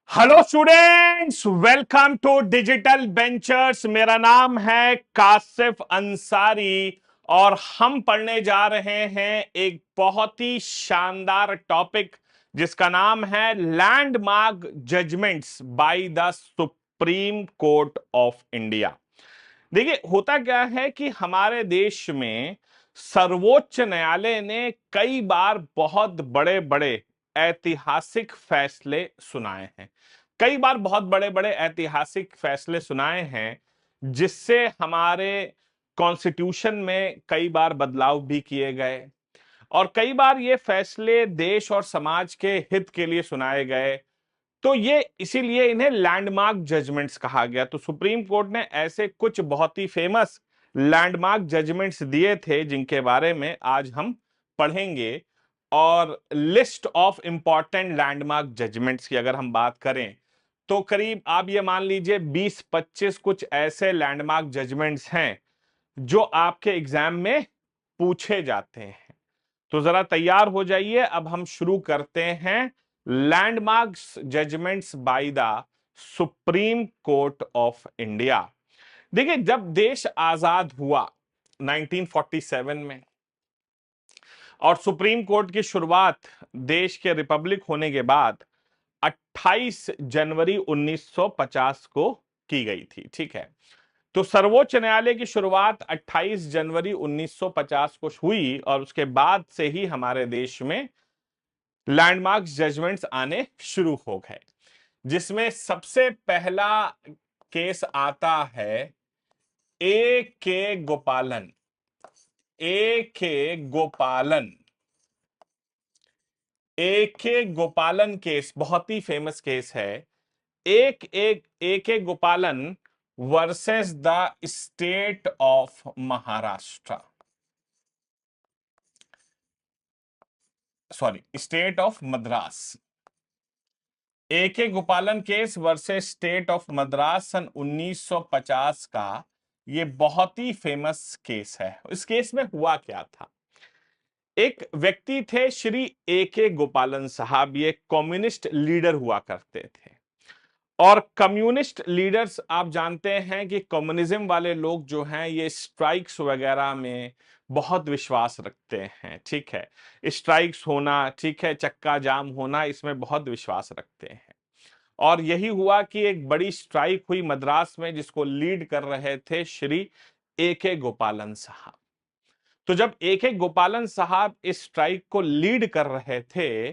Hello students, welcome to digital benchers. मेरा नाम है कासिफ अंसारी और हम पढ़ने जा रहे हैं एक बहुत ही शानदार टॉपिक जिसका नाम है landmark judgments by the Supreme Court of India. देखिए, होता क्या है कि हमारे देश में सर्वोच्च न्यायालय ने कई बार बहुत बड़े बड़े ऐतिहासिक फैसले सुनाए हैं। कई बार बहुत बड़े बड़े ऐतिहासिक फैसले सुनाए हैं जिससे हमारे कॉन्स्टिट्यूशन में कई बार बदलाव भी किए गए और कई बार ये फैसले देश और समाज के हित के लिए सुनाए गए। तो ये इसीलिए इन्हें लैंडमार्क जजमेंट्स कहा गया। तो सुप्रीम कोर्ट ने ऐसे कुछ बहुत ही फेमस लैंडमार्क जजमेंट्स दिए थे जिनके बारे में आज हम पढ़ेंगे। और list of important landmark judgments की अगर हम बात करें तो करीब आप ये मान लीजिए 20-25 कुछ ऐसे लैंडमार्क जजमेंट्स हैं जो आपके एग्जाम में पूछे जाते हैं। तो जरा तैयार हो जाइए, अब हम शुरू करते हैं landmarks judgments by the Supreme Court of India. देखिए, जब देश आजाद हुआ 1947 में और सुप्रीम कोर्ट की शुरुआत देश के रिपब्लिक होने के बाद 28 जनवरी 1950 को की गई थी। ठीक है, तो सर्वोच्च न्यायालय की शुरुआत 28 जनवरी 1950 को हुई और उसके बाद से ही हमारे देश में लैंडमार्क जजमेंट्स आने शुरू हो गए, जिसमें सबसे पहला केस आता है ए के गोपालन। ए के गोपालन ए के गोपालन केस बहुत ही फेमस केस है। एक एक A K Gopalan versus the state of Maharashtra, sorry state of Madras. A K Gopalan case versus state of Madras सन 1950 का ये बहुत ही फेमस केस है। इस केस में हुआ क्या था? एक व्यक्ति थे श्री ए के गोपालन साहब, ये कम्युनिस्ट लीडर हुआ करते थे। और कम्युनिस्ट लीडर्स आप जानते हैं कि कम्युनिज्म वाले लोग जो हैं ये स्ट्राइक्स वगैरह में बहुत विश्वास रखते हैं। ठीक है, स्ट्राइक्स होना, ठीक है, चक्का जाम होना, इसमें बहुत विश्वास रखते हैं। और यही हुआ कि एक बड़ी स्ट्राइक हुई मद्रास में जिसको लीड कर रहे थे श्री ए के गोपालन साहब। तो जब ए के गोपालन साहब इस स्ट्राइक को लीड कर रहे थे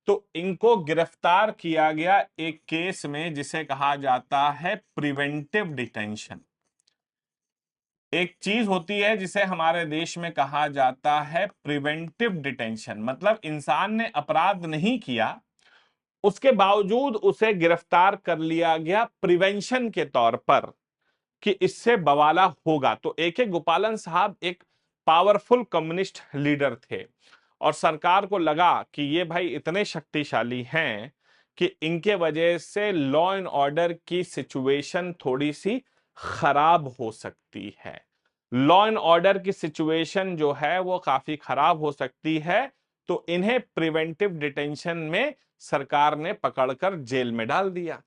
तो इनको गिरफ्तार किया गया एक केस में जिसे कहा जाता है प्रिवेंटिव डिटेंशन। एक चीज होती है जिसे हमारे देश में कहा जाता है प्रिवेंटिव डिटेंशन, मतलब इंसान ने अपराध नहीं किया, उसके बावजूद उसे गिरफ्तार कर लिया गया प्रिवेंशन के तौर पर कि इससे बवाला होगा। तो ए के गोपालन साहब एक पावरफुल कम्युनिस्ट लीडर थे और सरकार को लगा कि ये भाई इतने शक्तिशाली हैं कि इनके वजह से लॉ एंड ऑर्डर की सिचुएशन थोड़ी सी खराब हो सकती है। लॉ एंड ऑर्डर की सिचुएशन जो है वो काफी खराब हो सकती है, तो इन्हें प्रिवेंटिव डिटेंशन में सरकार ने पकड़कर जेल में डाल दिया।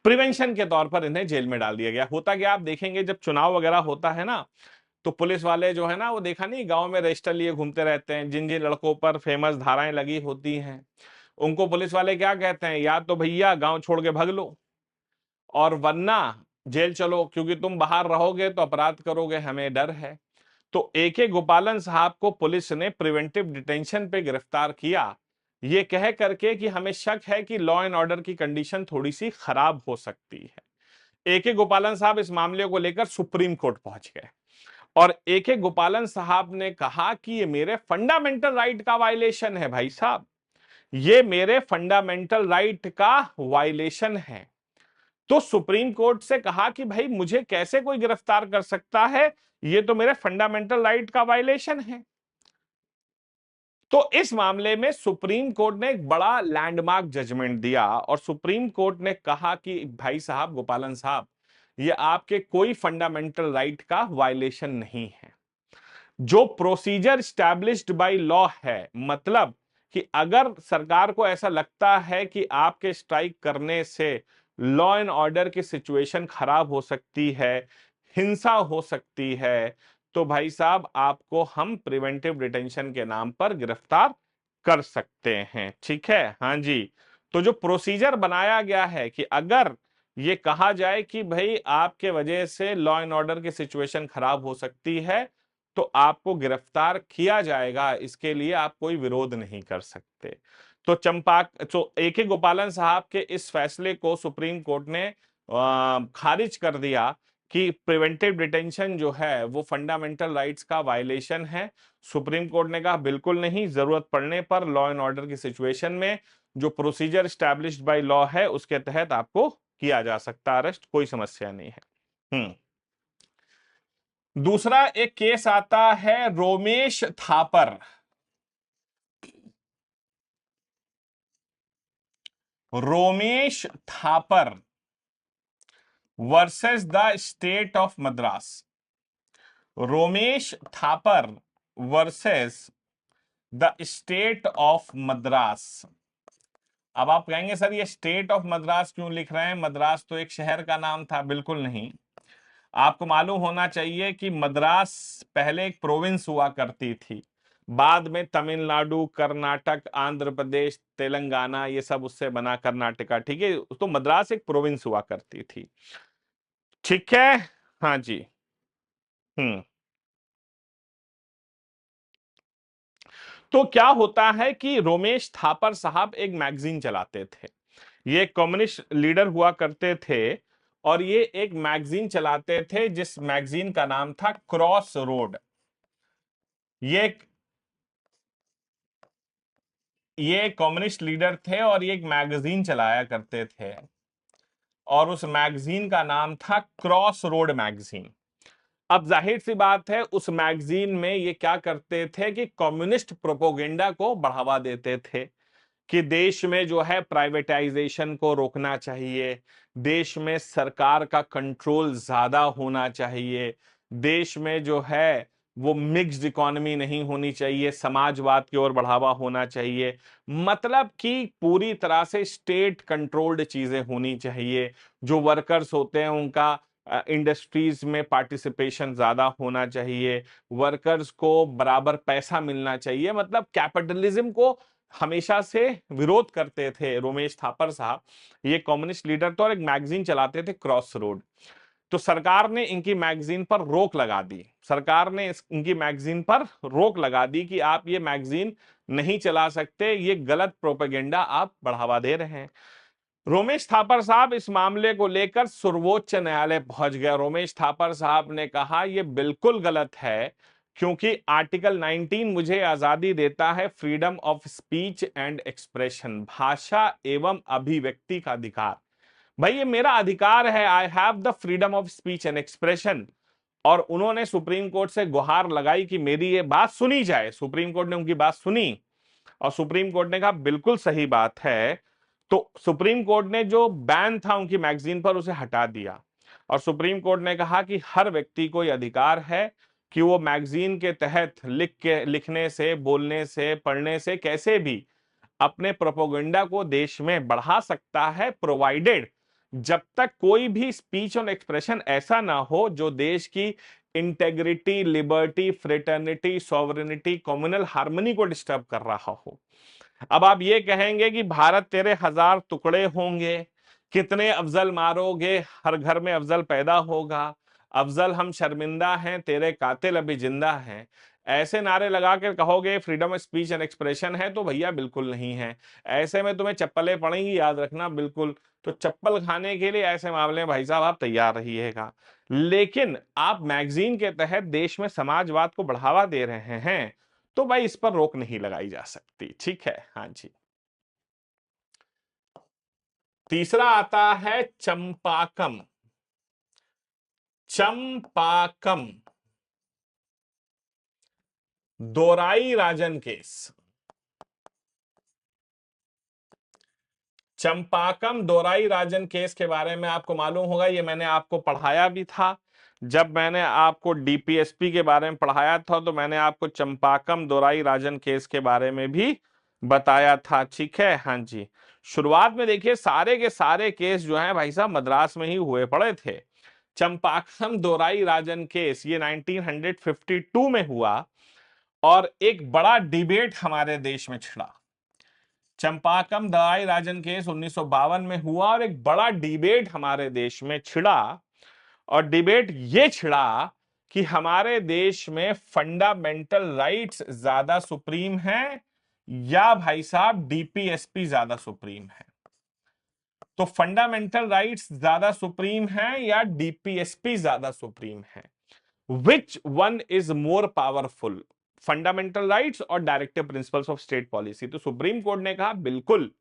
प्रिवेंशन के तौर पर इन्हें जेल में डाल दिया गया। होता क्या, आप देखेंगे जब चुनाव वगैरह होता है ना, तो पुलिस वाले जो है ना, वो देखा नहीं, गांव में रजिस्टर लिए घूमते रहते हैं। जिन जिन लड़कों पर फेमस धाराएं लगी होती हैं उनको पुलिस वाले क्या कहते हैं, या तो भैया गांव छोड़ के भाग लो और वरना जेल चलो, क्योंकि तुम बाहर रहोगे तो अपराध करोगे, हमें डर है। तो ए के गोपालन साहब को पुलिस ने प्रिवेंटिव डिटेंशन पे गिरफ्तार किया, ये कह करके कि हमें शक है कि लॉ एंड ऑर्डर की कंडीशन थोड़ी सी खराब हो सकती है। ए के गोपालन साहब इस मामले को लेकर सुप्रीम कोर्ट पहुंच गए और ए के गोपालन साहब ने कहा कि ये मेरे फंडामेंटल राइट का वायलेशन है। भाई साहब, ये मेरे फंडामेंटल राइट का वायलेशन है। तो सुप्रीम कोर्ट से कहा कि भाई मुझे कैसे कोई गिरफ्तार कर सकता है, ये तो मेरे फंडामेंटल राइट का वायलेशन है। तो इस मामले में सुप्रीम कोर्ट ने एक बड़ा लैंडमार्क जजमेंट दिया और सुप्रीम कोर्ट ने कहा कि भाई साहब गोपालन साहब, ये आपके कोई फंडामेंटल राइट का वायलेशन नहीं है। जो प्रोसीजर स्टैब्लिश्ड बाय लॉ है, मतलब कि अगर सरकार को ऐसा लगता है कि आपके स्ट्राइक करने से लॉ एंड ऑर्डर की सिचुएशन खराब हो सकती है, हिंसा हो सकती है, तो भाई साहब आपको हम प्रिवेंटिव डिटेंशन के नाम पर गिरफ्तार कर सकते हैं। ठीक है, हाँ जी। तो जो प्रोसीजर बनाया गया है कि अगर ये कहा जाए कि भाई आपके वजह से लॉ एंड ऑर्डर की सिचुएशन खराब हो सकती है, तो आपको गिरफ्तार किया जाएगा, इसके लिए आप कोई विरोध नहीं कर सकते। तो ए के गोपालन साहब के इस फैसले को सुप्रीम कोर्ट ने खारिज कर दिया कि प्रिवेंटिव डिटेंशन जो है वो फंडामेंटल राइट्स का वायलेशन है। सुप्रीम कोर्ट ने कहा बिल्कुल नहीं, जरूरत पड़ने पर लॉ एंड ऑर्डर की सिचुएशन में जो प्रोसीजर स्टैब्लिश्ड बाय लॉ है उसके तहत आपको किया जा सकता है अरेस्ट, कोई समस्या नहीं है। दूसरा एक केस आता है Romesh Thapar. Romesh Thapar versus the state of Madras. Romesh Thapar versus the state of Madras. अब आप कहेंगे सर ये स्टेट ऑफ मद्रास क्यों लिख रहे हैं, मद्रास तो एक शहर का नाम था। बिल्कुल नहीं, आपको मालूम होना चाहिए कि मद्रास पहले एक प्रोविंस हुआ करती थी, बाद में तमिलनाडु, कर्नाटक, आंध्र प्रदेश, तेलंगाना ये सब उससे बना कर्नाटका। ठीक है, तो मद्रास एक प्रोविंस हुआ करती थी। ठीक है, हाँ जी। हम्म। तो क्या होता है कि रोमेश थापर साहब एक मैगजीन चलाते थे, ये कम्युनिस्ट लीडर हुआ करते थे, और ये एक मैगजीन चलाते थे जिस मैगजीन का नाम था क्रॉस रोड। ये कम्युनिस्ट लीडर थे और ये एक मैगजीन चलाया करते थे, और उस मैगजीन का नाम था क्रॉस रोड मैगजीन। अब जाहिर सी बात है उस मैगजीन में ये क्या करते थे कि कम्युनिस्ट प्रोपोगेंडा को बढ़ावा देते थे कि देश में जो है प्राइवेटाइजेशन को रोकना चाहिए, देश में सरकार का कंट्रोल ज्यादा होना चाहिए, देश में जो है वो मिक्स्ड इकोनॉमी नहीं होनी चाहिए, समाजवाद की ओर बढ़ावा होना चाहिए, मतलब कि पूरी तरह से स्टेट कंट्रोल्ड चीजें होनी चाहिए। जो वर्कर्स होते हैं उनका इंडस्ट्रीज में पार्टिसिपेशन ज्यादा होना चाहिए, वर्कर्स को बराबर पैसा मिलना चाहिए, मतलब कैपिटलिज्म को हमेशा से विरोध करते थे रोमेश थापर साहब। ये कम्युनिस्ट लीडर थे और एक मैगजीन चलाते थे क्रॉस रोड। तो सरकार ने इनकी मैगजीन पर रोक लगा दी, सरकार ने इनकी मैगजीन पर रोक लगा दी कि आप ये मैगजीन नहीं चला सकते, ये गलत प्रोपेगेंडा आप बढ़ावा दे रहे हैं। रोमेश थापर साहब इस मामले को लेकर सर्वोच्च न्यायालय पहुंच गया। रोमेश थापर साहब ने कहा यह बिल्कुल गलत है, क्योंकि आर्टिकल 19 मुझे आजादी देता है freedom of speech and expression, भाषा एवं अभिव्यक्ति का अधिकार। भाई ये मेरा अधिकार है, I have the freedom of speech and expression. और उन्होंने सुप्रीम कोर्ट से गुहार लगाई कि मेरी ये बात सुनी जाए। सुप्रीम कोर्ट ने उनकी बात सुनी और सुप्रीम कोर्ट ने कहा बिल्कुल सही बात है। तो सुप्रीम कोर्ट ने जो बैन था उनकी मैगजीन पर उसे हटा दिया, और सुप्रीम कोर्ट ने कहा कि हर व्यक्ति को यह अधिकार है कि वो मैगजीन के तहत लिखने से, बोलने से, पढ़ने से कैसे भी अपने प्रोपोगेंडा को देश में बढ़ा सकता है, प्रोवाइडेड जब तक कोई भी स्पीच और एक्सप्रेशन ऐसा ना हो जो देश की integrity, liberty, fraternity, sovereignty, communal harmony को डिस्टर्ब कर रहा हो। अब आप ये कहेंगे कि भारत तेरे 1000 टुकड़े होंगे, कितने अफजल मारोगे, हर घर में अफजल पैदा होगा, अफजल हम शर्मिंदा हैं, तेरे कातिल अभी जिंदा हैं, ऐसे नारे लगा कर कहोगे freedom of speech and expression है, तो भैया बिल्कुल नहीं है। ऐसे में तुम्हें चप्पलें पड़ेंगी, याद रखना बिल्कुल। तो चप्पल खाने के लिए ऐसे मामले में भाई साहब आप तैयार रहिएगा। लेकिन आप मैगजीन के तहत देश में समाजवाद को बढ़ावा दे रहे हैं, तो भाई इस पर रोक नहीं लगाई जा सकती। ठीक है, हाँ जी। तीसरा आता है चंपाकम। चंपाकम दोराई राजन केस। चंपाकम दोराई राजन केस के बारे में आपको मालूम होगा, ये मैंने आपको पढ़ाया भी था। जब मैंने आपको डीपीएसपी के बारे में पढ़ाया था तो मैंने आपको चंपाकम दोराई राजन केस के बारे में भी बताया था, ठीक है। हाँ जी, शुरुआत में देखिए सारे के सारे केस जो है भाई साहब मद्रास में ही हुए पड़े थे। चंपाकम दोराई राजन केस ये 1952 में हुआ और एक बड़ा डिबेट हमारे देश में छिड़ा। चंपाकम दवाई राजन केस 1952 में हुआ और एक बड़ा डिबेट हमारे देश में छिड़ा। और डिबेट ये छिड़ा कि हमारे देश में फंडामेंटल राइट्स ज्यादा सुप्रीम है या भाई साहब डीपीएसपी ज्यादा सुप्रीम है। तो फंडामेंटल राइट्स ज्यादा सुप्रीम है या डीपीएसपी ज्यादा सुप्रीम है? Which one is more powerful, fundamental rights और directive principles of state policy? तो सुप्रीम कोर्ट ने कहा बिल्कुल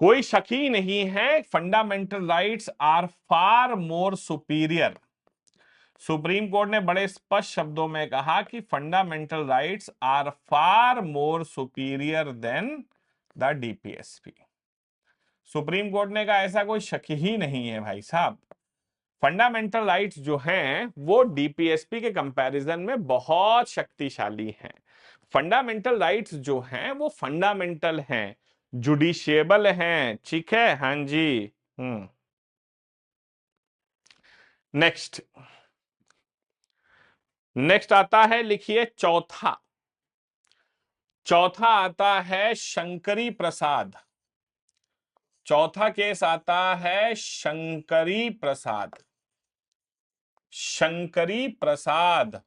कोई शक ही नहीं है, fundamental rights are far more superior. Supreme court ने बड़े स्पष्ट शब्दों में कहा कि fundamental rights are far more superior than the DPSP. Supreme court ने कहा ऐसा कोई शक ही नहीं है भाई साहब, फंडामेंटल राइट्स जो हैं वो डीपीएसपी के कंपैरिजन में बहुत शक्तिशाली हैं। फंडामेंटल राइट्स जो हैं वो फंडामेंटल हैं, जुडिशिएबल हैं, ठीक है। हाँ जी। नेक्स्ट नेक्स्ट आता है, लिखिए चौथा। चौथा आता है शंकरी प्रसाद। चौथा केस आता है Shankari Prasad. Shankari Prasad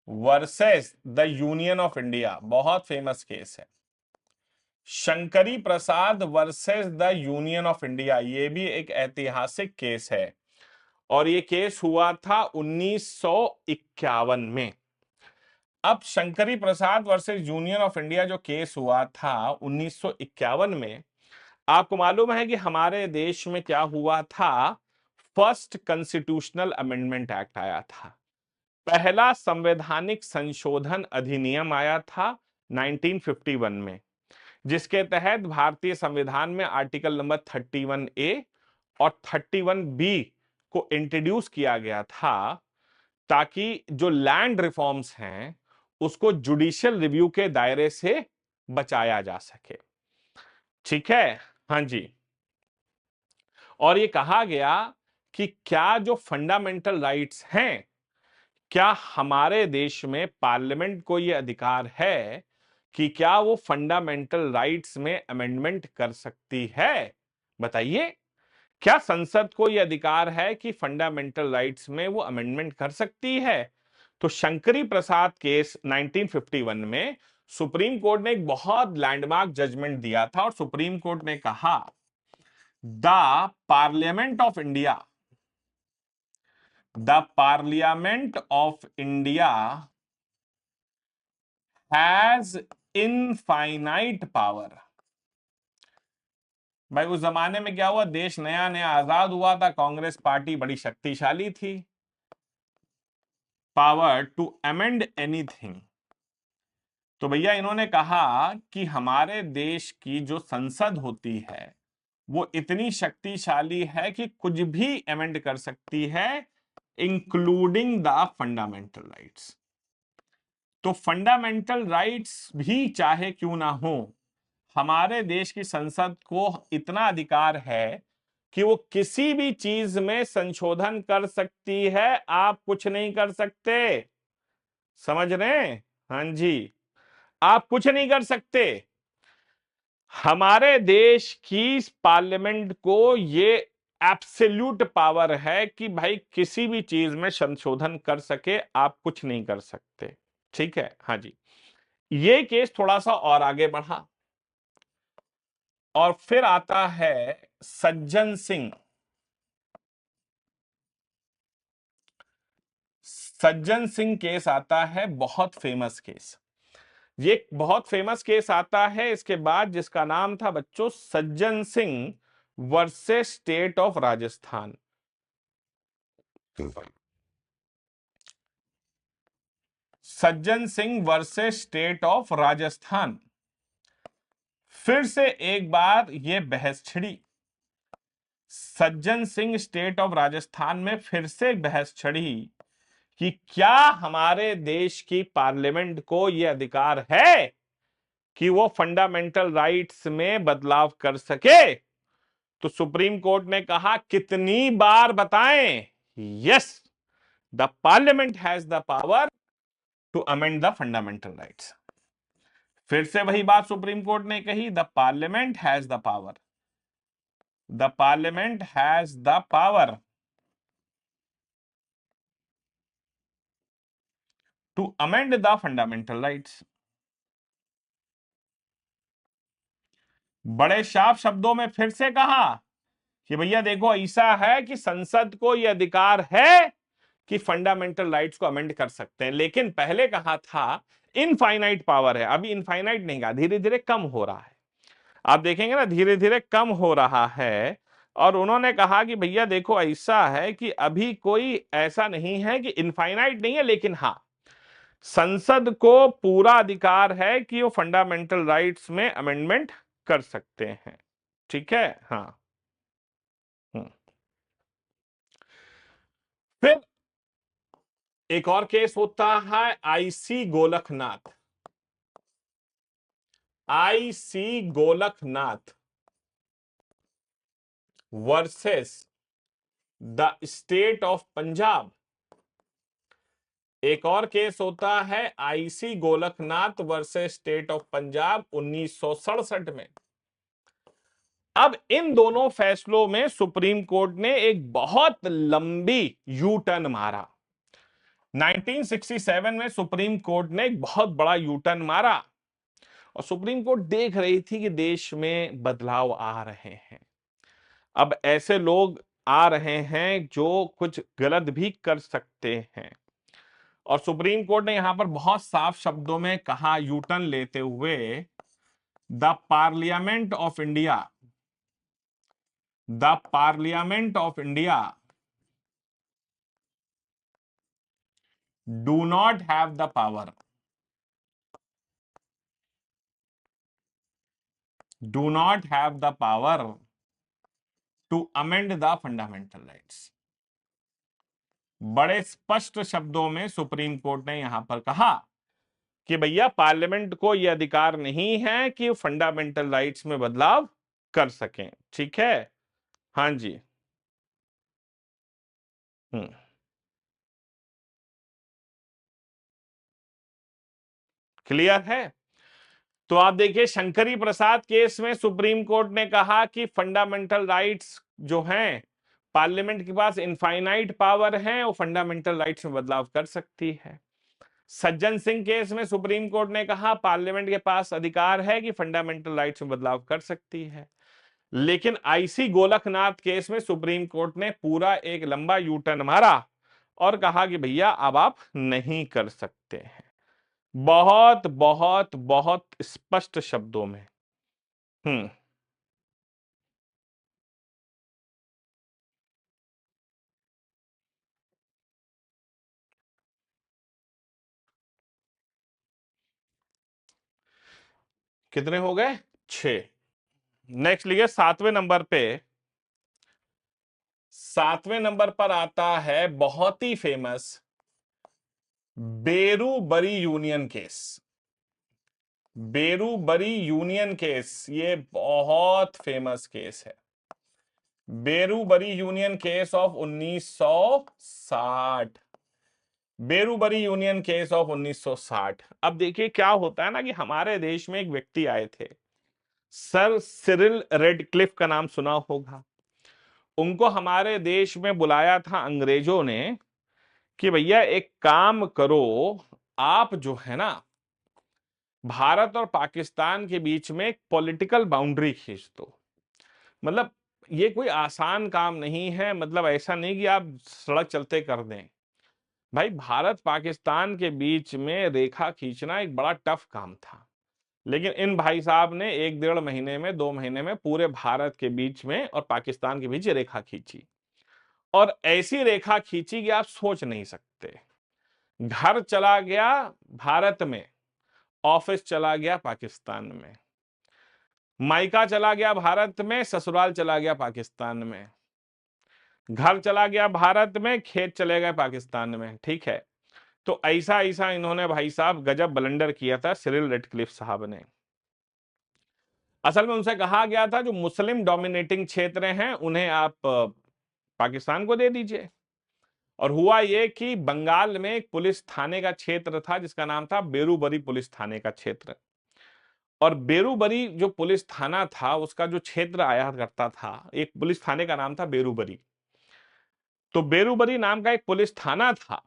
versus the union of India, बहुत फेमस केस है। Shankari Prasad versus the union of India, ये भी एक ऐतिहासिक केस है और ये केस हुआ था 1951 में। अब Shankari Prasad versus union of India जो केस हुआ था 1951 में, आपको मालूम है कि हमारे देश में क्या हुआ था? फर्स्ट कॉन्स्टिट्यूशनल अमेंडमेंट एक्ट आया था, पहला संवैधानिक संशोधन अधिनियम आया था 1951 में, जिसके तहत भारतीय संविधान में आर्टिकल नंबर 31A और 31B को इंट्रोड्यूस किया गया था ताकि जो लैंड रिफॉर्म्स हैं उसको जुडिशियल रिव्यू के दायरे से बचाया जा सके, ठीक है। हाँ जी, और ये कहा गया कि क्या जो फंडामेंटल राइट्स हैं, क्या हमारे देश में पार्लियामेंट को यह अधिकार है कि क्या वो फंडामेंटल राइट्स में अमेंडमेंट कर सकती है? बताइए, क्या संसद को यह अधिकार है कि फंडामेंटल राइट्स में वो अमेंडमेंट कर सकती है? तो शंकरी प्रसाद केस 1951 में सुप्रीम कोर्ट ने एक बहुत लैंडमार्क जजमेंट दिया था और सुप्रीम कोर्ट ने कहा the parliament of India, the parliament of India has infinite power. भाई उस जमाने में क्या हुआ, देश नया नया आजाद हुआ था, कांग्रेस पार्टी बड़ी शक्तिशाली थी। Power to amend anything. तो भैया इन्होंने कहा कि हमारे देश की जो संसद होती है वो इतनी शक्तिशाली है कि कुछ भी अमेंड कर सकती है, इंक्लूडिंग द फंडामेंटल राइट्स। तो फंडामेंटल राइट्स भी चाहे क्यों ना हो, हमारे देश की संसद को इतना अधिकार है कि वो किसी भी चीज में संशोधन कर सकती है, आप कुछ नहीं कर सकते। समझ रहे हैं? हाँ जी, आप कुछ नहीं कर सकते। हमारे देश की पार्लियामेंट को ये एब्सोल्यूट पावर है कि भाई किसी भी चीज में संशोधन कर सके, आप कुछ नहीं कर सकते, ठीक है। हाँ जी, ये केस थोड़ा सा और आगे बढ़ा और फिर आता है सज्जन सिंह। सज्जन सिंह केस आता है, बहुत फेमस केस। ये बहुत फेमस केस आता है इसके बाद, जिसका नाम था बच्चों Sajjan Singh versus state of Rajasthan. Sajjan Singh versus state of Rajasthan. फिर से एक बार ये बहस छिड़ी। सज्जन सिंह स्टेट ऑफ राजस्थान में फिर से बहस छिड़ी कि क्या हमारे देश की पार्लियामेंट को यह अधिकार है कि वो फंडामेंटल राइट्स में बदलाव कर सके? तो सुप्रीम कोर्ट ने कहा, कितनी बार बताएं? Yes, the parliament has the power to amend the fundamental rights. फिर से वही बात सुप्रीम कोर्ट ने कही, the parliament has the power, the parliament has the power to amend the fundamental rights. बड़े साफ शब्दों में फिर से कहा कि भैया देखो, ऐसा है कि संसद को यह अधिकार है कि फंडामेंटल राइट्स को अमेंड कर सकते हैं, लेकिन पहले कहा था इनफाइनाइट पावर है, अभी इनफाइनाइट नहीं कहा, धीरे धीरे कम हो रहा है। आप देखेंगे ना, धीरे धीरे कम हो रहा है। और उन्होंने कहा कि भैया देखो, ऐसा है कि अभी कोई ऐसा नहीं है कि इनफाइनाइट नहीं है, लेकिन हाँ, संसद को पूरा अधिकार है कि वो फंडामेंटल राइट्स में अमेंडमेंट कर सकते हैं। ठीक है, हाँ। हम्म। फिर एक और केस होता है IC Golaknath, IC Golaknath versus the state of Punjab. एक और केस होता है IC Golaknath versus state of Punjab 1967 में। अब इन दोनों फैसलों में सुप्रीम कोर्ट ने एक बहुत लंबी यू टर्न मारा। 1967 में सुप्रीम कोर्ट ने एक बहुत बड़ा यू टर्न मारा और सुप्रीम कोर्ट देख रही थी कि देश में बदलाव आ रहे हैं। अब ऐसे लोग आ रहे हैं जो कुछ गलत भी कर सकते हैं, और सुप्रीम कोर्ट ने यहां पर बहुत साफ शब्दों में कहा, यू टर्न लेते हुए, the parliament of India, the parliament of India do not have the power, do not have the power to amend the fundamental rights. बड़े स्पष्ट शब्दों में सुप्रीम कोर्ट ने यहां पर कहा कि भैया पार्लियामेंट को यह अधिकार नहीं है कि फंडामेंटल राइट्स में बदलाव कर सकें। ठीक है, हाँ जी। हम्म। क्लियर है? तो आप देखिए, शंकरी प्रसाद केस में सुप्रीम कोर्ट ने कहा कि फंडामेंटल राइट्स जो हैं, पार्लियामेंट के पास इनफाइनाइट पावर है, वो फंडामेंटल राइट्स में बदलाव कर सकती है। सज्जन सिंह केस में सुप्रीम कोर्ट ने कहा पार्लियामेंट के पास अधिकार है कि फंडामेंटल राइट्स में बदलाव कर सकती है। लेकिन आईसी गोलखनाथ केस में सुप्रीम कोर्ट ने पूरा एक लंबा यू टर्न मारा और कहा कि भैया अब आप नहीं कर सकते हैं, बहुत बहुत बहुत स्पष्ट शब्दों में। हम्म। कितने हो गए? 6। नेक्स्ट लिखिए, 7वें नंबर पे, 7वें नंबर पर आता है बहुत ही famous Berubari union case. Berubari union case, ये बहुत फेमस केस है। Berubari union case of 1960, Berubari union case of 1960। अब देखिए क्या होता है ना, कि हमारे देश में एक व्यक्ति आए थे, सर सिरिल रेडक्लिफ का नाम सुना होगा। उनको हमारे देश में बुलाया था अंग्रेजों ने कि भैया एक काम करो, आप जो है ना, भारत और पाकिस्तान के बीच में एक पॉलिटिकल बाउंड्री खींच दो। मतलब ये कोई आसान काम नहीं है, मतलब ऐसा नहीं कि आप सड़क चलते कर दें। भाई, भारत पाकिस्तान के बीच में रेखा खींचना एक बड़ा टफ काम था, लेकिन इन भाई साहब ने 1 डेढ़ महीने में, 2 महीने में पूरे भारत के बीच में और पाकिस्तान के बीच रेखा खींची, और ऐसी रेखा खींची कि आप सोच नहीं सकते। घर चला गया भारत में, ऑफिस चला गया पाकिस्तान में, मायका चला गया भारत में, ससुराल चला गया पाकिस्तान में। घर चला गया भारत में, खेत चले गए पाकिस्तान में, ठीक है। तो ऐसा ऐसा इन्होंने भाई साहब गजब ब्लंडर किया था सिरिल रेडक्लिफ साहब ने। असल में उनसे कहा गया था जो मुस्लिम डोमिनेटिंग क्षेत्र हैं उन्हें आप पाकिस्तान को दे दीजिए। और हुआ ये कि बंगाल में एक पुलिस थाने का क्षेत्र था जिसका नाम था बेरूबरी पुलिस थाने का क्षेत्र। और बेरूबरी जो पुलिस थाना था उसका जो क्षेत्र आया करता था, एक पुलिस थाने का नाम था बेरूबरी। तो बेरूबरी नाम का एक पुलिस थाना था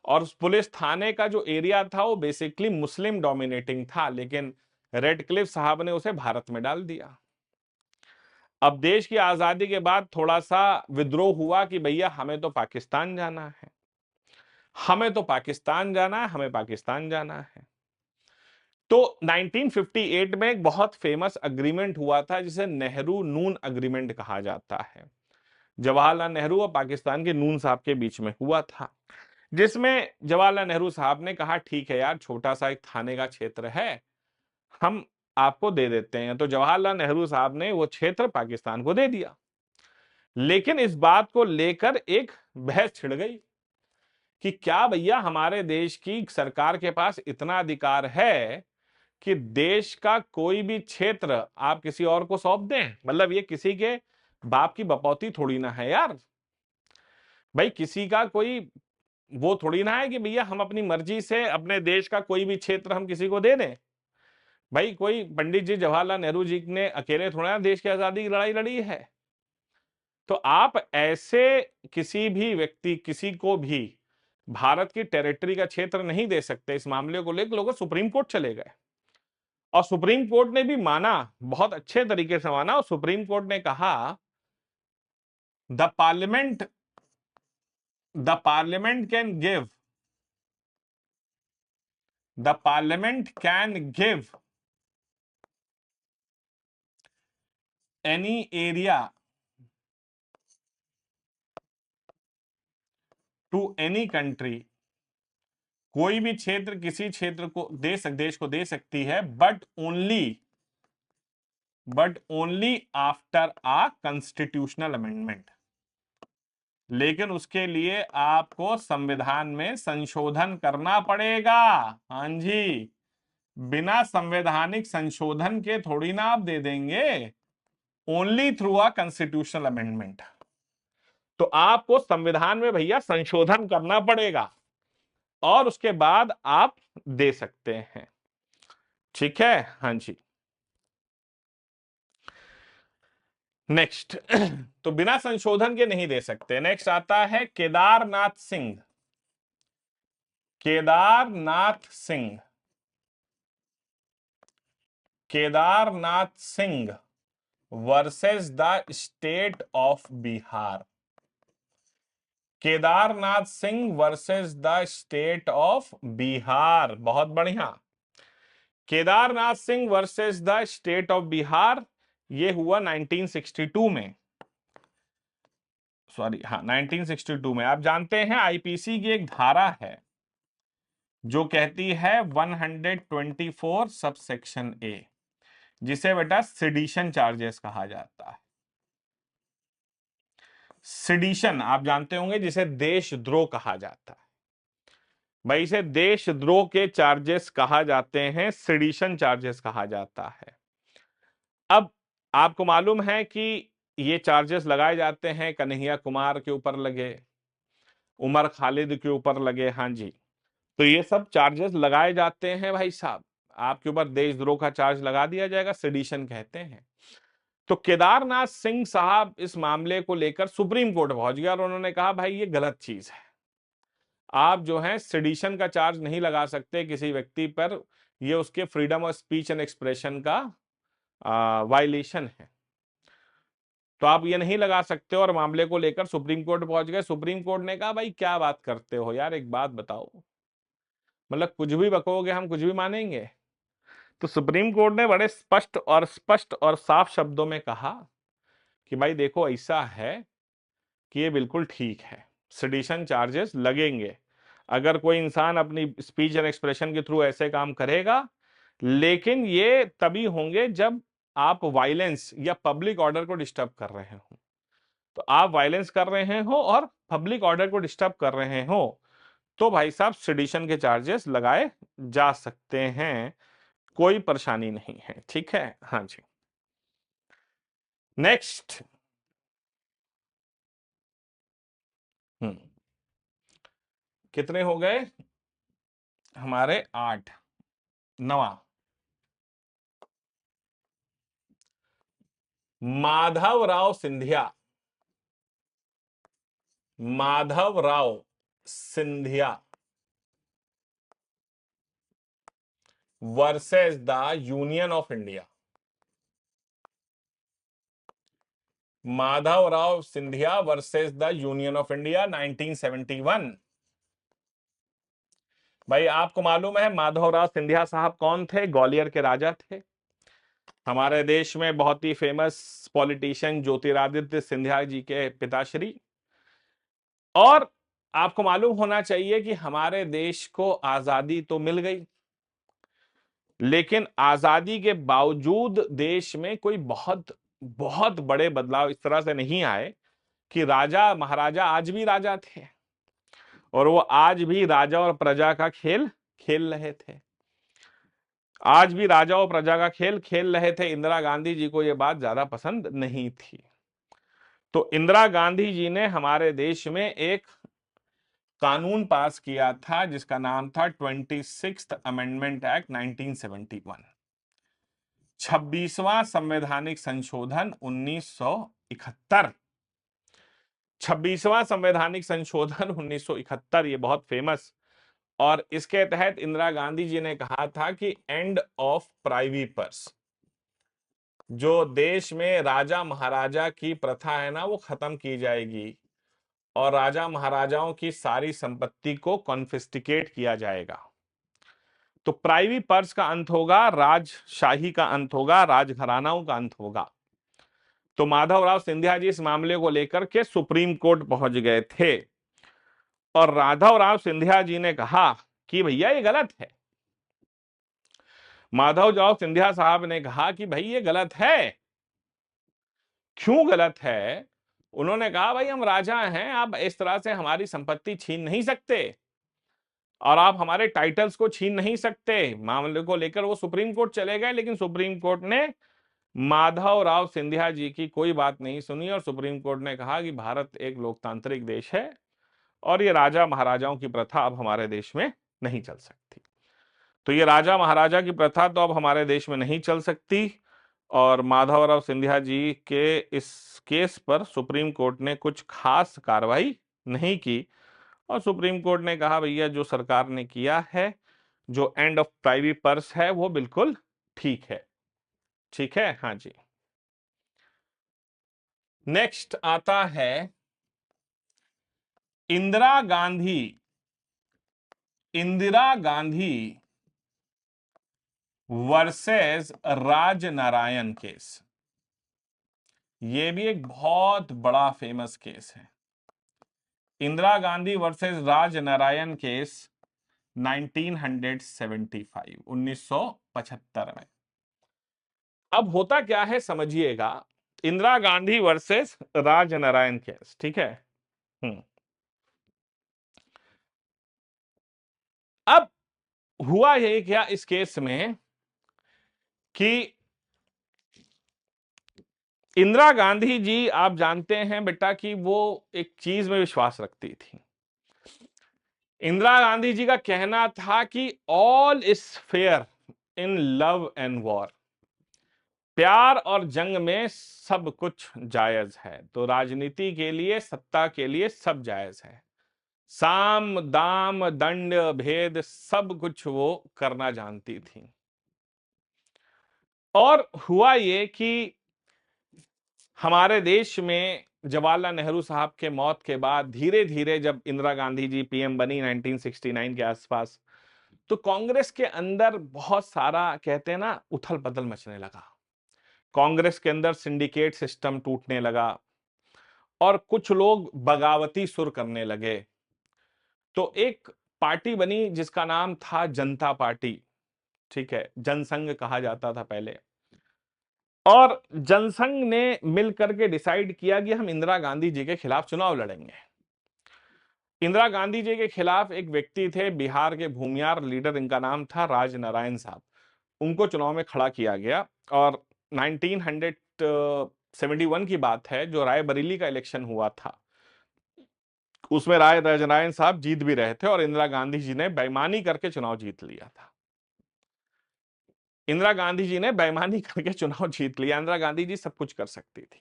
और उस पुलिस थाने का जो एरिया था वो बेसिकली मुस्लिम डोमिनेटिंग था, लेकिन रेडक्लिफ साहब ने उसे भारत में डाल दिया। अब देश की आजादी के बाद थोड़ा सा विद्रोह हुआ कि भैया हमें तो पाकिस्तान जाना है, हमें तो पाकिस्तान जाना है, हमें पाकिस्तान जाना है। तो 1958 में एक बहुत फेमस अग्रीमेंट हुआ था जिसे नेहरू नून अग्रीमेंट कहा जाता है। जवाहरलाल नेहरू और पाकिस्तान के नून साहब के बीच में हुआ था, जिसमें जवाहरलाल नेहरू साहब ने कहा ठीक है यार, छोटा सा एक थाने का क्षेत्र है, हम आपको दे देते हैं। तो जवाहरलाल नेहरू साहब ने वो क्षेत्र पाकिस्तान को दे दिया। लेकिन इस बात को लेकर एक बहस छिड़ गई कि क्या भैया हमारे देश की सरकार के पास इतना अधिकार है कि देश का कोई भी क्षेत्र आप किसी और को सौंप दें? मतलब ये किसी के बाप की बपौती थोड़ी ना है यार। भाई किसी का कोई वो थोड़ी ना है कि भैया हम अपनी मर्जी से अपने देश का कोई भी क्षेत्र हम किसी को दे दें। भाई कोई पंडित जी जवाहरलाल नेहरू जी ने अकेले थोड़ा ना देश की आजादी की लड़ाई लड़ी है। तो आप ऐसे किसी भी व्यक्ति किसी को भी भारत की टेरिटरी का क्षेत्र नहीं दे सकते। इस मामले को लेकर लोग सुप्रीम कोर्ट चले गए और सुप्रीम कोर्ट ने भी माना, बहुत अच्छे तरीके से माना। और सुप्रीम कोर्ट ने कहा the parliament can give the parliament can give any area to any country. कोई भी क्षेत्र किसी क्षेत्र को देश को दे सकती है, but only after a constitutional amendment. लेकिन उसके लिए आपको संविधान में संशोधन करना पड़ेगा। हाँ जी, बिना संवैधानिक संशोधन के थोड़ी ना आप दे देंगे, only through a constitutional amendment. तो आपको संविधान में भैया संशोधन करना पड़ेगा और उसके बाद आप दे सकते हैं, ठीक है। हाँ जी, नेक्स्ट तो बिना संशोधन के नहीं दे सकते। नेक्स्ट आता है Kedarnath Singh. Kedarnath Singh, Kedarnath Singh versus the state of Bihar. Kedarnath Singh versus the state of Bihar, बहुत बढ़िया। Kedarnath Singh versus the state of Bihar, ये हुआ 1962 में, सॉरी हाँ 1962 में। आप जानते हैं आईपीसी की एक धारा है जो कहती है 124 सब सेक्शन ए, जिसे बेटा सिडिशन चार्जेस कहा जाता है। सिडिशन आप जानते होंगे जिसे देशद्रोह कहा जाता है। भाई इसे देशद्रोह के चार्जेस कहा जाते हैं, सिडिशन चार्जेस कहा जाता है। अब आपको मालूम है कि ये चार्जेस लगाए जाते हैं कन्हैया कुमार के ऊपर लगे, उमर खालिद के ऊपर लगे, हाँ जी। तो ये सब चार्जेस लगाए जाते हैं भाई साहब, आपके ऊपर देशद्रोह का चार्ज लगा दिया जाएगा, सिडिशन कहते हैं। तो केदारनाथ सिंह साहब इस मामले को लेकर सुप्रीम कोर्ट पहुंच गया और उन्होंने कहा भाई ये गलत चीज है, आप जो है सिडिशन का चार्ज नहीं लगा सकते किसी व्यक्ति पर, ये उसके freedom of speech and expression का वायलेशन है, तो आप ये नहीं लगा सकते। और मामले को लेकर सुप्रीम कोर्ट पहुंच गए। सुप्रीम कोर्ट ने कहा भाई क्या बात करते हो यार, एक बात बताओ, मतलब कुछ भी बकोगे हम कुछ भी मानेंगे। तो सुप्रीम कोर्ट ने बड़े स्पष्ट और साफ शब्दों में कहा कि भाई देखो ऐसा है कि ये बिल्कुल ठीक है, सेडिशन चार्जेस लगेंगे अगर कोई इंसान अपनी स्पीच एंड एक्सप्रेशन के थ्रू ऐसे काम करेगा, लेकिन ये तभी होंगे जब आप वायलेंस या पब्लिक ऑर्डर को डिस्टर्ब कर रहे हो। तो आप वायलेंस कर रहे हो और पब्लिक ऑर्डर को डिस्टर्ब कर रहे हो, तो भाई साहब सेडिशन के चार्जेस लगाए जा सकते हैं, कोई परेशानी नहीं है। ठीक है, हाँ जी। नेक्स्ट। हम्म कितने हो गए हमारे? 8। नवा, Madhavrao Scindia. Madhavrao Scindia versus the union of India. Madhavrao Scindia versus the union of India 1971। भाई आपको मालूम है माधवराव सिंधिया साहब कौन थे? ग्वालियर के राजा थे। हमारे देश में बहुत ही फेमस पॉलिटिशियन ज्योतिरादित्य सिंधिया जी के पिताश्री। और आपको मालूम होना चाहिए कि हमारे देश को आजादी तो मिल गई, लेकिन आजादी के बावजूद देश में कोई बहुत बहुत बड़े बदलाव इस तरह से नहीं आए कि राजा महाराजा आज भी राजा थे और वो आज भी राजा और प्रजा का खेल खेल रहे थे। आज भी राजा और प्रजा का खेल खेल रहे थे। इंदिरा गांधी जी को यह बात ज्यादा पसंद नहीं थी। तो इंदिरा गांधी जी ने हमारे देश में एक कानून पास किया था जिसका नाम था 26th अमेंडमेंट एक्ट 1971। 26वां संवैधानिक संशोधन 1971। 26वां संवैधानिक संशोधन 1971, ये बहुत फेमस। और इसके तहत इंदिरा गांधी जी ने कहा था कि एंड ऑफ प्राइवीपर्स, जो देश में राजा महाराजा की प्रथा है ना, वो खत्म की जाएगी और राजा महाराजाओं की सारी संपत्ति को कॉन्फिस्टिकेट किया जाएगा। तो प्राइवी पर्स का अंत होगा, राजशाही का अंत होगा, राजघरानाओं का अंत होगा। तो माधवराव सिंधिया जी इस मामले को लेकर के सुप्रीम कोर्ट पहुंच गए थे और माधवराव सिंधिया जी ने कहा कि भैया ये गलत है। माधवराव सिंधिया साहब ने कहा कि भाई ये गलत है। क्यों गलत है? उन्होंने कहा भाई हम राजा हैं, आप इस तरह से हमारी संपत्ति छीन नहीं सकते और आप हमारे टाइटल्स को छीन नहीं सकते। मामले को लेकर वो सुप्रीम कोर्ट चले गए, लेकिन सुप्रीम कोर्ट ने माधवराव सिंधिया जी की कोई बात नहीं सुनी और सुप्रीम कोर्ट ने कहा कि भारत एक लोकतांत्रिक देश है और ये राजा महाराजाओं की प्रथा अब हमारे देश में नहीं चल सकती। तो ये राजा महाराजा की प्रथा तो अब हमारे देश में नहीं चल सकती और माधवराव सिंधिया जी के इस केस पर सुप्रीम कोर्ट ने कुछ खास कार्रवाई नहीं की और सुप्रीम कोर्ट ने कहा भैया जो सरकार ने किया है, जो एंड ऑफ प्राइवेट पर्स है, वो बिल्कुल ठीक है। ठीक है, हाँ जी। नेक्स्ट आता है इंदिरा गांधी। Indira Gandhi versus Rajnarayan case. ये भी एक बहुत बड़ा फेमस केस है। इंदिरा गांधी वर्सेस राजनारायण केस 1975, 1975 में। अब होता क्या है समझिएगा। इंदिरा गांधी वर्सेस राजनारायण केस, ठीक है। हम्म अब हुआ ये क्या इस केस में कि इंदिरा गांधी जी, आप जानते हैं बेटा कि वो एक चीज में विश्वास रखती थी। इंदिरा गांधी जी का कहना था कि all is fair in love and war. प्यार और जंग में सब कुछ जायज है। तो राजनीति के लिए, सत्ता के लिए सब जायज है। साम दाम दंड भेद सब कुछ वो करना जानती थी। और हुआ ये कि हमारे देश में जवाहरलाल नेहरू साहब के मौत के बाद धीरे धीरे जब इंदिरा गांधी जी पीएम बनी 1969 के आसपास, तो कांग्रेस के अंदर बहुत सारा, कहते हैं ना, उथल पुथल मचने लगा। कांग्रेस के अंदर सिंडिकेट सिस्टम टूटने लगा और कुछ लोग बगावती सुर करने लगे। तो एक पार्टी बनी जिसका नाम था जनता पार्टी। ठीक है, जनसंघ कहा जाता था पहले। और जनसंघ ने मिल करके डिसाइड किया कि हम इंदिरा गांधी जी के खिलाफ चुनाव लड़ेंगे। इंदिरा गांधी जी के खिलाफ एक व्यक्ति थे, बिहार के भूमियार लीडर, इनका नाम था राजनारायण साहब। उनको चुनाव में खड़ा किया गया और 1971 की बात है, जो रायबरेली का इलेक्शन हुआ था, उसमें राजनारायण साहब जीत भी रहे थे और इंदिरा गांधी जी ने बेईमानी करके चुनाव जीत लिया था। इंदिरा गांधी जी ने बेईमानी करके चुनाव जीत लिया। इंदिरा गांधी जी सब कुछ कर सकती थी।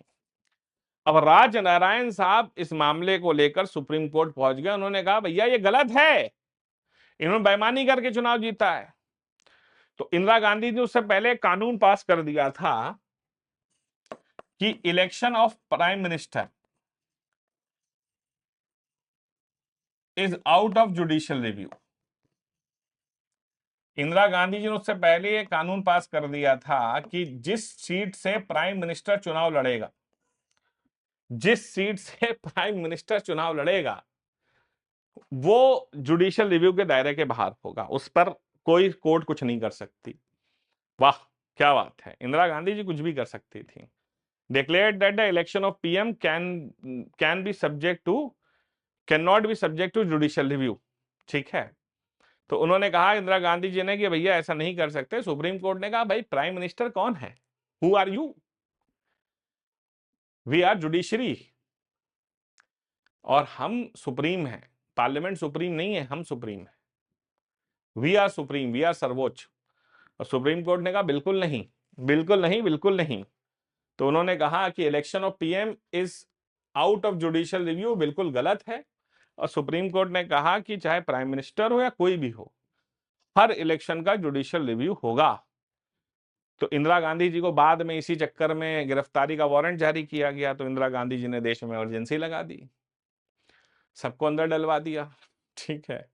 अब राजनारायण साहब इस मामले को लेकर सुप्रीम कोर्ट पहुंच गए। उन्होंने कहा भैया ये गलत है, इन्होंने बेईमानी करके चुनाव जीता है। तो इंदिरा गांधी ने उससे पहले कानून पास कर दिया था कि election of prime minister is out of judicial review. Indira Gandhi ji ने उससे पहले ये कानून पास कर दिया था कि जिस सीट से प्राइम मिनिस्टर चुनाव लड़ेगा, जिस सीट से प्राइम मिनिस्टर चुनाव लड़ेगा, वो जुडिशियल रिव्यू के दायरे के बाहर होगा, उस पर कोई कोर्ट कुछ नहीं कर सकती। वाह क्या बात है, इंदिरा गांधी जी कुछ भी कर सकती थी। Declared that the election of PM can be subject to can not be subject to judicial review. ठीक है, तो उन्होंने कहा इंदिरा गांधी जी ने कि भैया ऐसा नहीं कर सकते। सुप्रीम कोर्ट ने कहा भाई प्राइम मिनिस्टर कौन है, who are you, we are judiciary और हम सुप्रीम हैं, पार्लियामेंट सुप्रीम नहीं है, हम सुप्रीम है, we are supreme, we are सर्वोच्च। और सुप्रीम कोर्ट ने कहा बिल्कुल नहीं, बिल्कुल नहीं, बिल्कुल नहीं। तो उन्होंने कहा कि election of PM is out of judicial review, बिल्कुल गलत है। और सुप्रीम कोर्ट ने कहा कि चाहे प्राइम मिनिस्टर हो या कोई भी हो, हर इलेक्शन का जुडिशियल रिव्यू होगा। तो इंदिरा गांधी जी को बाद में इसी चक्कर में गिरफ्तारी का वारंट जारी किया गया, तो इंदिरा गांधी जी ने देश में इमरजेंसी लगा दी, सबको अंदर डलवा दिया। ठीक है,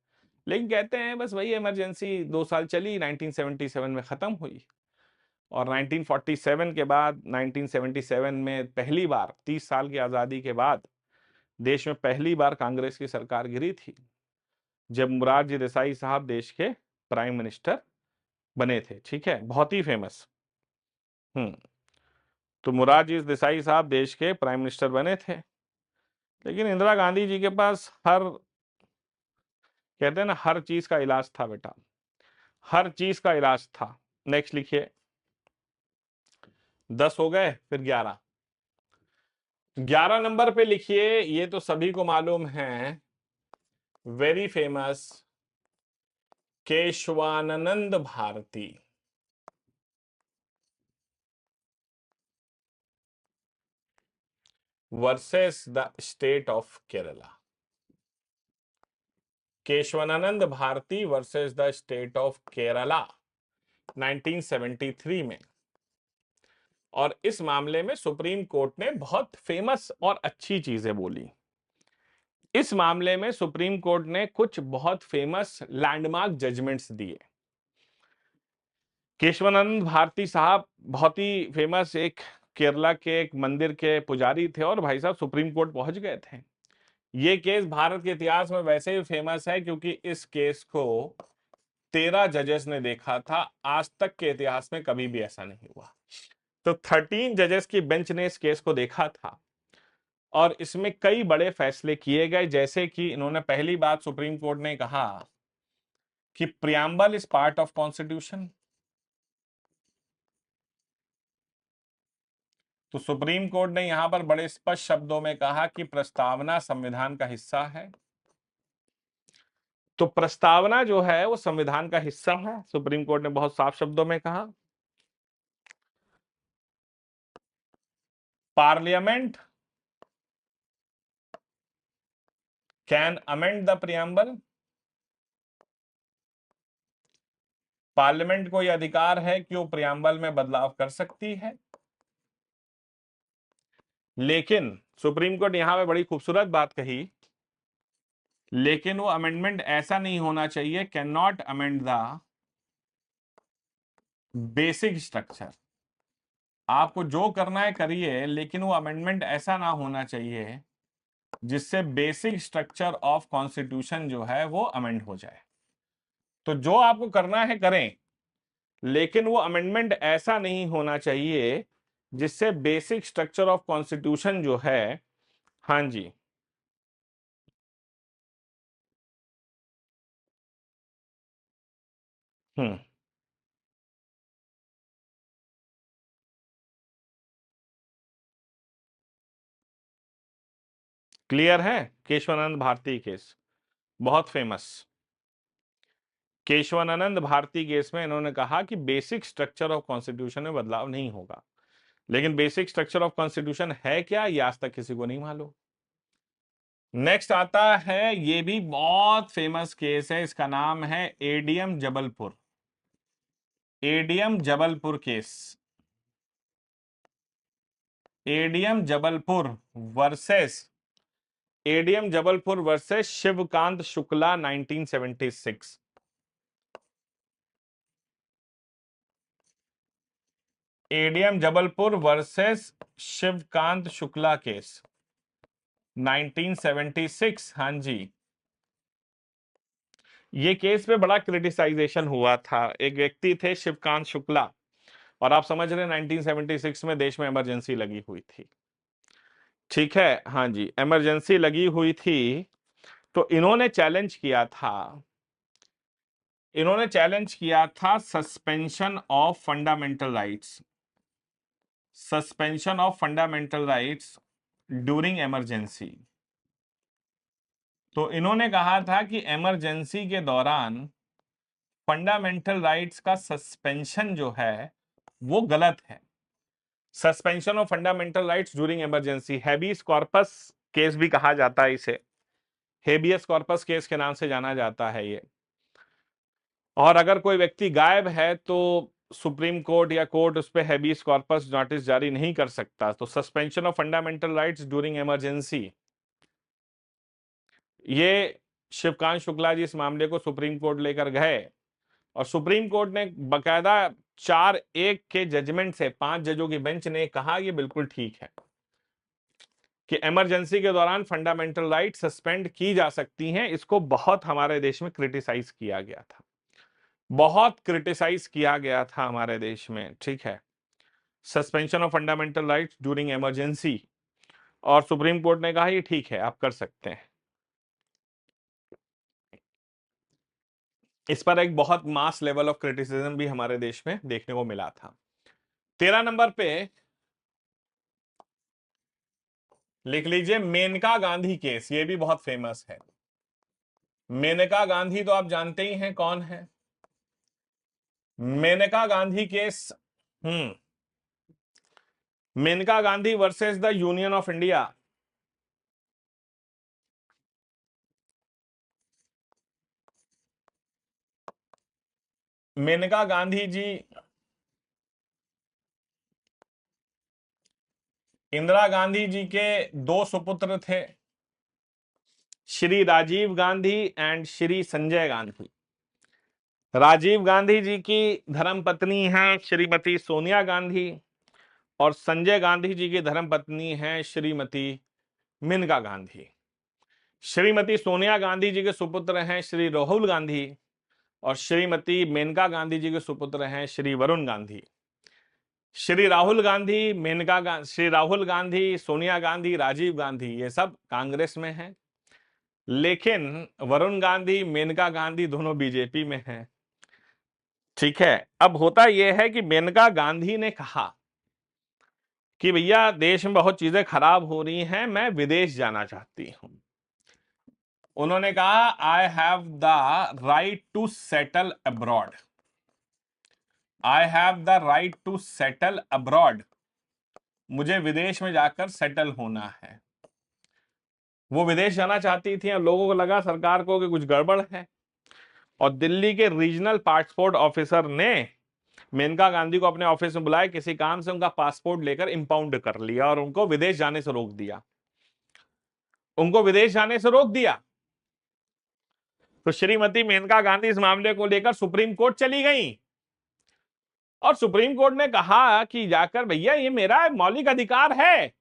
लेकिन कहते हैं बस वही इमरजेंसी 2 साल चली, 1977 में खत्म हुई। और 1947 के बाद 1977 में पहली बार, 30 साल की आजादी के बाद देश में पहली बार कांग्रेस की सरकार गिरी थी, जब मोरारजी देसाई साहब देश के प्राइम मिनिस्टर बने थे। ठीक है, बहुत ही फेमस। तो मोरारजी देसाई साहब देश के प्राइम मिनिस्टर बने थे, लेकिन इंदिरा गांधी जी के पास कहते हैं ना, हर चीज का इलाज था बेटा, हर चीज का इलाज था। नेक्स्ट लिखिए, 10 हो गए, फिर 11। 11 नंबर पे लिखिए, ये तो सभी को मालूम है, very famous Keshavananda Bharati versus the state of Kerala. Keshavananda Bharati versus the state of Kerala 1973 में। और इस मामले में सुप्रीम कोर्ट ने बहुत फेमस और अच्छी चीजें बोली। इस मामले में सुप्रीम कोर्ट ने कुछ बहुत फेमस लैंडमार्क जजमेंट्स दिए। केशवानंद भारती साहब बहुत ही फेमस एक केरला के एक मंदिर के पुजारी थे और भाई साहब सुप्रीम कोर्ट पहुंच गए थे। ये केस भारत के इतिहास में वैसे ही फेमस है क्योंकि इस केस को 13 जजेस ने देखा था, आज तक के इतिहास में कभी भी ऐसा नहीं हुआ। तो 13 जजेस की बेंच ने इस केस को देखा था और इसमें कई बड़े फैसले किए गए, जैसे कि इन्होंने पहली बात सुप्रीम कोर्ट ने कहा कि preamble is part of constitution. तो सुप्रीम कोर्ट ने यहां पर बड़े स्पष्ट शब्दों में कहा कि प्रस्तावना संविधान का हिस्सा है। तो प्रस्तावना जो है वो संविधान का हिस्सा है, सुप्रीम कोर्ट ने बहुत साफ शब्दों में कहा। Parliament can amend the preamble. Parliament को यह अधिकार है कि वो प्रियम्बल में बदलाव कर सकती है, लेकिन सुप्रीम कोर्ट यहां पे बड़ी खूबसूरत बात कही, लेकिन वो अमेंडमेंट ऐसा नहीं होना चाहिए, can not amend the basic structure. आपको जो करना है करिए, लेकिन वो अमेंडमेंट ऐसा ना होना चाहिए जिससे बेसिक स्ट्रक्चर ऑफ कॉन्स्टिट्यूशन जो है वो अमेंड हो जाए। तो जो आपको करना है करें, लेकिन वो अमेंडमेंट ऐसा नहीं होना चाहिए जिससे बेसिक स्ट्रक्चर ऑफ कॉन्स्टिट्यूशन जो है, हाँ जी, हम्म, क्लियर है। केशवानंद भारती केस बहुत फेमस। केशवानंद भारती केस में इन्होंने कहा कि बेसिक स्ट्रक्चर ऑफ कॉन्स्टिट्यूशन में बदलाव नहीं होगा। लेकिन बेसिक स्ट्रक्चर ऑफ कॉन्स्टिट्यूशन है क्या, ये आज तक किसी को नहीं मालूम। नेक्स्ट आता है, ये भी बहुत फेमस केस है, इसका नाम है ADM Jabalpur. ADM Jabalpur case. ADM Jabalpur versus ADM Jabalpur versus Shivkant Shukla 1976। ADM Jabalpur versus Shivkant Shukla case 1976। हाँ जी, ये केस पे बड़ा क्रिटिसाइजेशन हुआ था। एक व्यक्ति थे शिवकांत शुक्ला, और आप समझ रहे हैं 1976 में देश में इमरजेंसी लगी हुई थी। ठीक है, हाँ जी, इमरजेंसी लगी हुई थी। तो इन्होंने चैलेंज किया था suspension of fundamental rights, suspension of fundamental rights during emergency. तो इन्होंने कहा था कि इमरजेंसी के दौरान फंडामेंटल राइट्स का सस्पेंशन जो है वो गलत है। Suspension of fundamental rights during emergency, habeas corpus case भी कहा जाता है इसे, हेबियस कॉर्पस केस के नाम से जाना जाता है ये। और अगर कोई व्यक्ति गायब है तो सुप्रीम कोर्ट या कोर्ट उस पर हैबियस कॉर्पस नोटिस जारी नहीं कर सकता। तो suspension of fundamental rights during emergency, ये शिवकांत शुक्ला जी इस मामले को सुप्रीम कोर्ट लेकर गए, और सुप्रीम कोर्ट ने बकायदा 4-1 के जजमेंट से 5 जजों की बेंच ने कहा ये बिल्कुल ठीक है कि इमरजेंसी के दौरान फंडामेंटल राइट सस्पेंड की जा सकती हैं। इसको बहुत हमारे देश में क्रिटिसाइज किया गया था, बहुत क्रिटिसाइज किया गया था हमारे देश में। ठीक है, suspension of fundamental rights during emergency, और सुप्रीम कोर्ट ने कहा ये ठीक है, आप कर सकते हैं। इस पर एक बहुत मास लेवल ऑफ क्रिटिसिज्म भी हमारे देश में देखने को मिला था। 13 नंबर पे लिख लीजिए मेनका गांधी केस, ये भी बहुत फेमस है। मेनका गांधी तो आप जानते ही हैं कौन है। Maneka Gandhi case, Maneka Gandhi versus the union of India. Maneka Gandhi ji Indira Gandhi ji के 2 सुपुत्र थे, श्री राजीव गांधी एंड श्री संजय गांधी। राजीव गांधी जी की धर्मपत्नी है श्रीमती सोनिया गांधी, और संजय गांधी जी की धर्मपत्नी है श्रीमती मेनका गांधी। श्रीमती सोनिया गांधी जी के सुपुत्र हैं श्री राहुल गांधी, और श्रीमती मेनका गांधी जी के सुपुत्र हैं श्री वरुण गांधी। श्री राहुल गांधी, श्री राहुल गांधी, सोनिया गांधी, राजीव गांधी, ये सब कांग्रेस में हैं, लेकिन वरुण गांधी, मेनका गांधी दोनों बीजेपी में हैं। ठीक है, अब होता यह है कि मेनका गांधी ने कहा कि भैया देश में बहुत चीजें खराब हो रही हैं, मैं विदेश जाना चाहती हूं। उन्होंने कहा I have the right to settle abroad, I have the right to settle abroad, मुझे विदेश में जाकर सेटल होना है। वो विदेश जाना चाहती थी, और लोगों को लगा सरकार को कि कुछ गड़बड़ है, और दिल्ली के रीजनल पासपोर्ट ऑफिसर ने मेनका गांधी को अपने ऑफिस में बुलाया, किसी काम से उनका पासपोर्ट लेकर इंपाउंड कर लिया और उनको विदेश जाने से रोक दिया, उनको विदेश जाने से रोक दिया। तो श्रीमती मेनका गांधी इस मामले को लेकर सुप्रीम कोर्ट चली गई, और सुप्रीम कोर्ट ने कहा कि जाकर भैया ये मेरा मौलिक अधिकार है,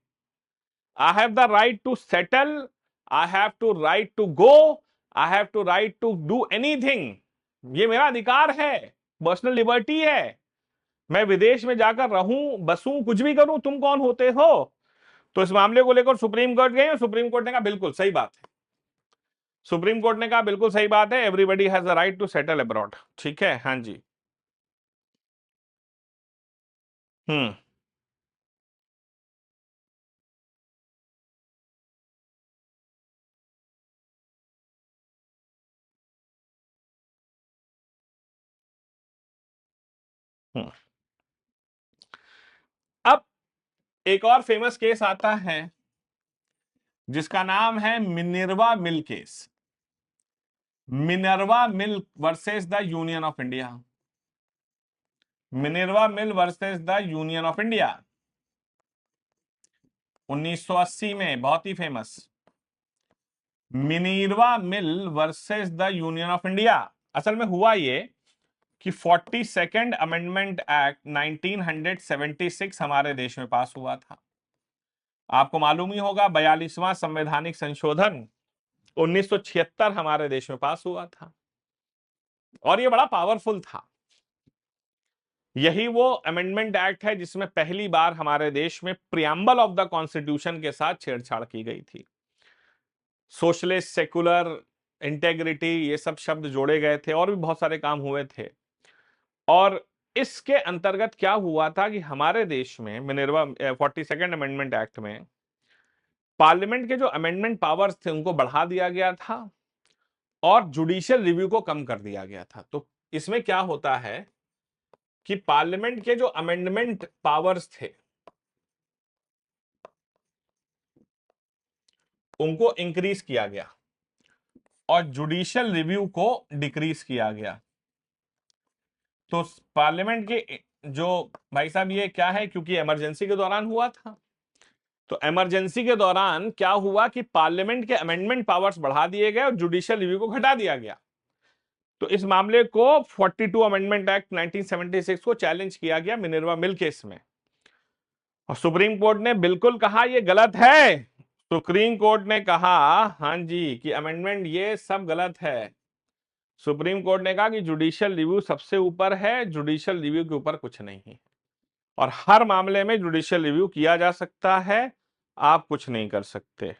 I have the right to settle, I have to right to go, I have to right to do anything, ये मेरा अधिकार है, पर्सनल लिबर्टी है, मैं विदेश में जाकर रहूं, बसूं, कुछ भी करूं, तुम कौन होते हो? तो इस मामले को लेकर सुप्रीम कोर्ट गए और सुप्रीम कोर्ट ने कहा बिल्कुल सही बात है। सुप्रीम कोर्ट ने कहा बिल्कुल सही बात है, everybody has a right to settle abroad. ठीक है, हाँ जी। हम्म। हम्म। अब एक और फेमस केस आता है जिसका नाम है Minerva mill case. Minerva mill versus the union of India. Minerva mill versus the union of India, 1980 में, बहुत ही famous. Minerva mill versus the union of India. असल में हुआ ये कि 42nd अमेंडमेंट एक्ट 1976 हमारे देश में पास हुआ था। आपको मालूम ही होगा 42वां संवैधानिक संशोधन 1976 हमारे देश में पास हुआ था, और ये बड़ा पावरफुल था। यही वो अमेंडमेंट एक्ट है जिसमें पहली बार हमारे देश में प्रियम्बल ऑफ द कॉन्स्टिट्यूशन के साथ छेड़छाड़ की गई थी। सोशलिस्ट, सेकुलर, इंटेग्रिटी, ये सब शब्द जोड़े गए थे, और भी बहुत सारे काम हुए थे। और इसके अंतर्गत क्या हुआ था कि हमारे देश में मिनर्वा 42nd अमेंडमेंट एक्ट में पार्लियामेंट के जो अमेंडमेंट पावर्स थे उनको बढ़ा दिया गया था और जुडिशियल रिव्यू को कम कर दिया गया था। तो इसमें क्या होता है कि पार्लियामेंट के जो अमेंडमेंट पावर्स थे उनको इंक्रीज किया गया और जुडिशियल रिव्यू को डिक्रीज किया गया। तो पार्लियामेंट के जो, भाई साहब ये क्या है, क्योंकि इमरजेंसी के दौरान हुआ था, तो इमरजेंसी के दौरान क्या हुआ कि पार्लियामेंट के अमेंडमेंट पावर्स बढ़ा दिए गए और जुडिशियल रिव्यू को घटा दिया गया। तो इस मामले को 42 अमेंडमेंट एक्ट 1976 को चैलेंज किया गया मिनर्वा मिल केस में, और सुप्रीम कोर्ट ने बिल्कुल कहा ये गलत है। सुप्रीम कोर्ट ने कहा हाँ जी कि अमेंडमेंट ये सब गलत है। सुप्रीम कोर्ट ने कहा कि जुडिशियल रिव्यू सबसे ऊपर है, जुडिशियल रिव्यू के ऊपर कुछ नहीं है, और हर मामले में जुडिशियल रिव्यू किया जा सकता है, आप कुछ नहीं कर सकते।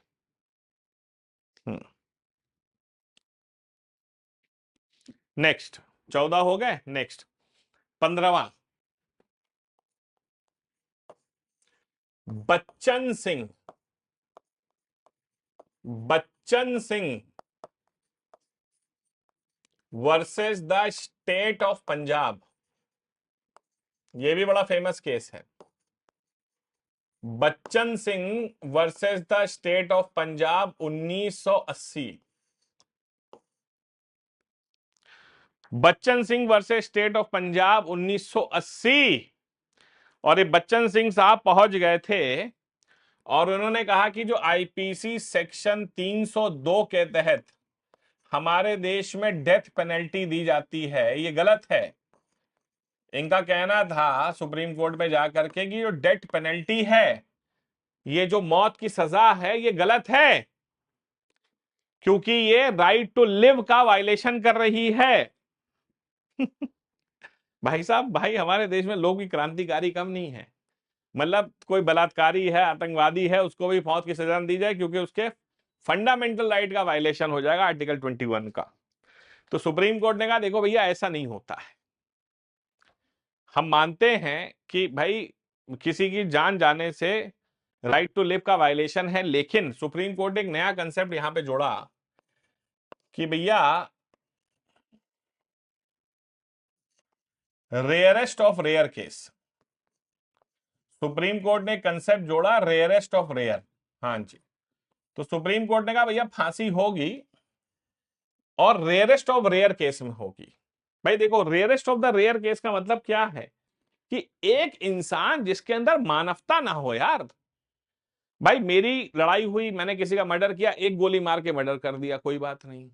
नेक्स्ट, 14 हो गए, नेक्स्ट 15वां, Bachan Singh. Bachan Singh versus the state of Punjab, ये भी बड़ा फेमस केस है। Bachan Singh versus the state of Punjab 1980। Bachan Singh versus state of Punjab 1980। और ये बच्चन सिंह साहब पहुंच गए थे और उन्होंने कहा कि जो आईपीसी सेक्शन 302 के तहत हमारे देश में डेथ पेनल्टी दी जाती है, ये गलत है। इनका कहना था सुप्रीम कोर्ट में जाकर के कि जो डेथ पेनल्टी है, ये जो मौत की सजा है, ये गलत है, क्योंकि ये राइट टू लिव का वायलेशन कर रही है। भाई साहब, भाई हमारे देश में लोग भी क्रांतिकारी कम नहीं है। मतलब कोई बलात्कारी है, आतंकवादी है, उसको भी मौत की सजा दी जाए क्योंकि उसके फंडामेंटल राइट का वायलेशन हो जाएगा, आर्टिकल 21 का। तो सुप्रीम कोर्ट ने कहा देखो भैया ऐसा नहीं होता है। हम मानते हैं कि भाई किसी की जान जाने से राइट टू लिव का वायलेशन है, लेकिन सुप्रीम कोर्ट ने एक नया कंसेप्ट यहां पे जोड़ा कि भैया rarest of rare case. Supreme court ने कंसेप्ट जोड़ा रेयरेस्ट ऑफ रेयर। हाँ जी। तो सुप्रीम कोर्ट ने कहा भैया फांसी होगी और रेयरेस्ट ऑफ रेयर केस में होगी। भाई देखो, rarest of the rare case का मतलब क्या है कि एक इंसान जिसके अंदर मानवता ना हो यार। भाई मेरी लड़ाई हुई, मैंने किसी का मर्डर किया, एक गोली मार के मर्डर कर दिया, कोई बात नहीं।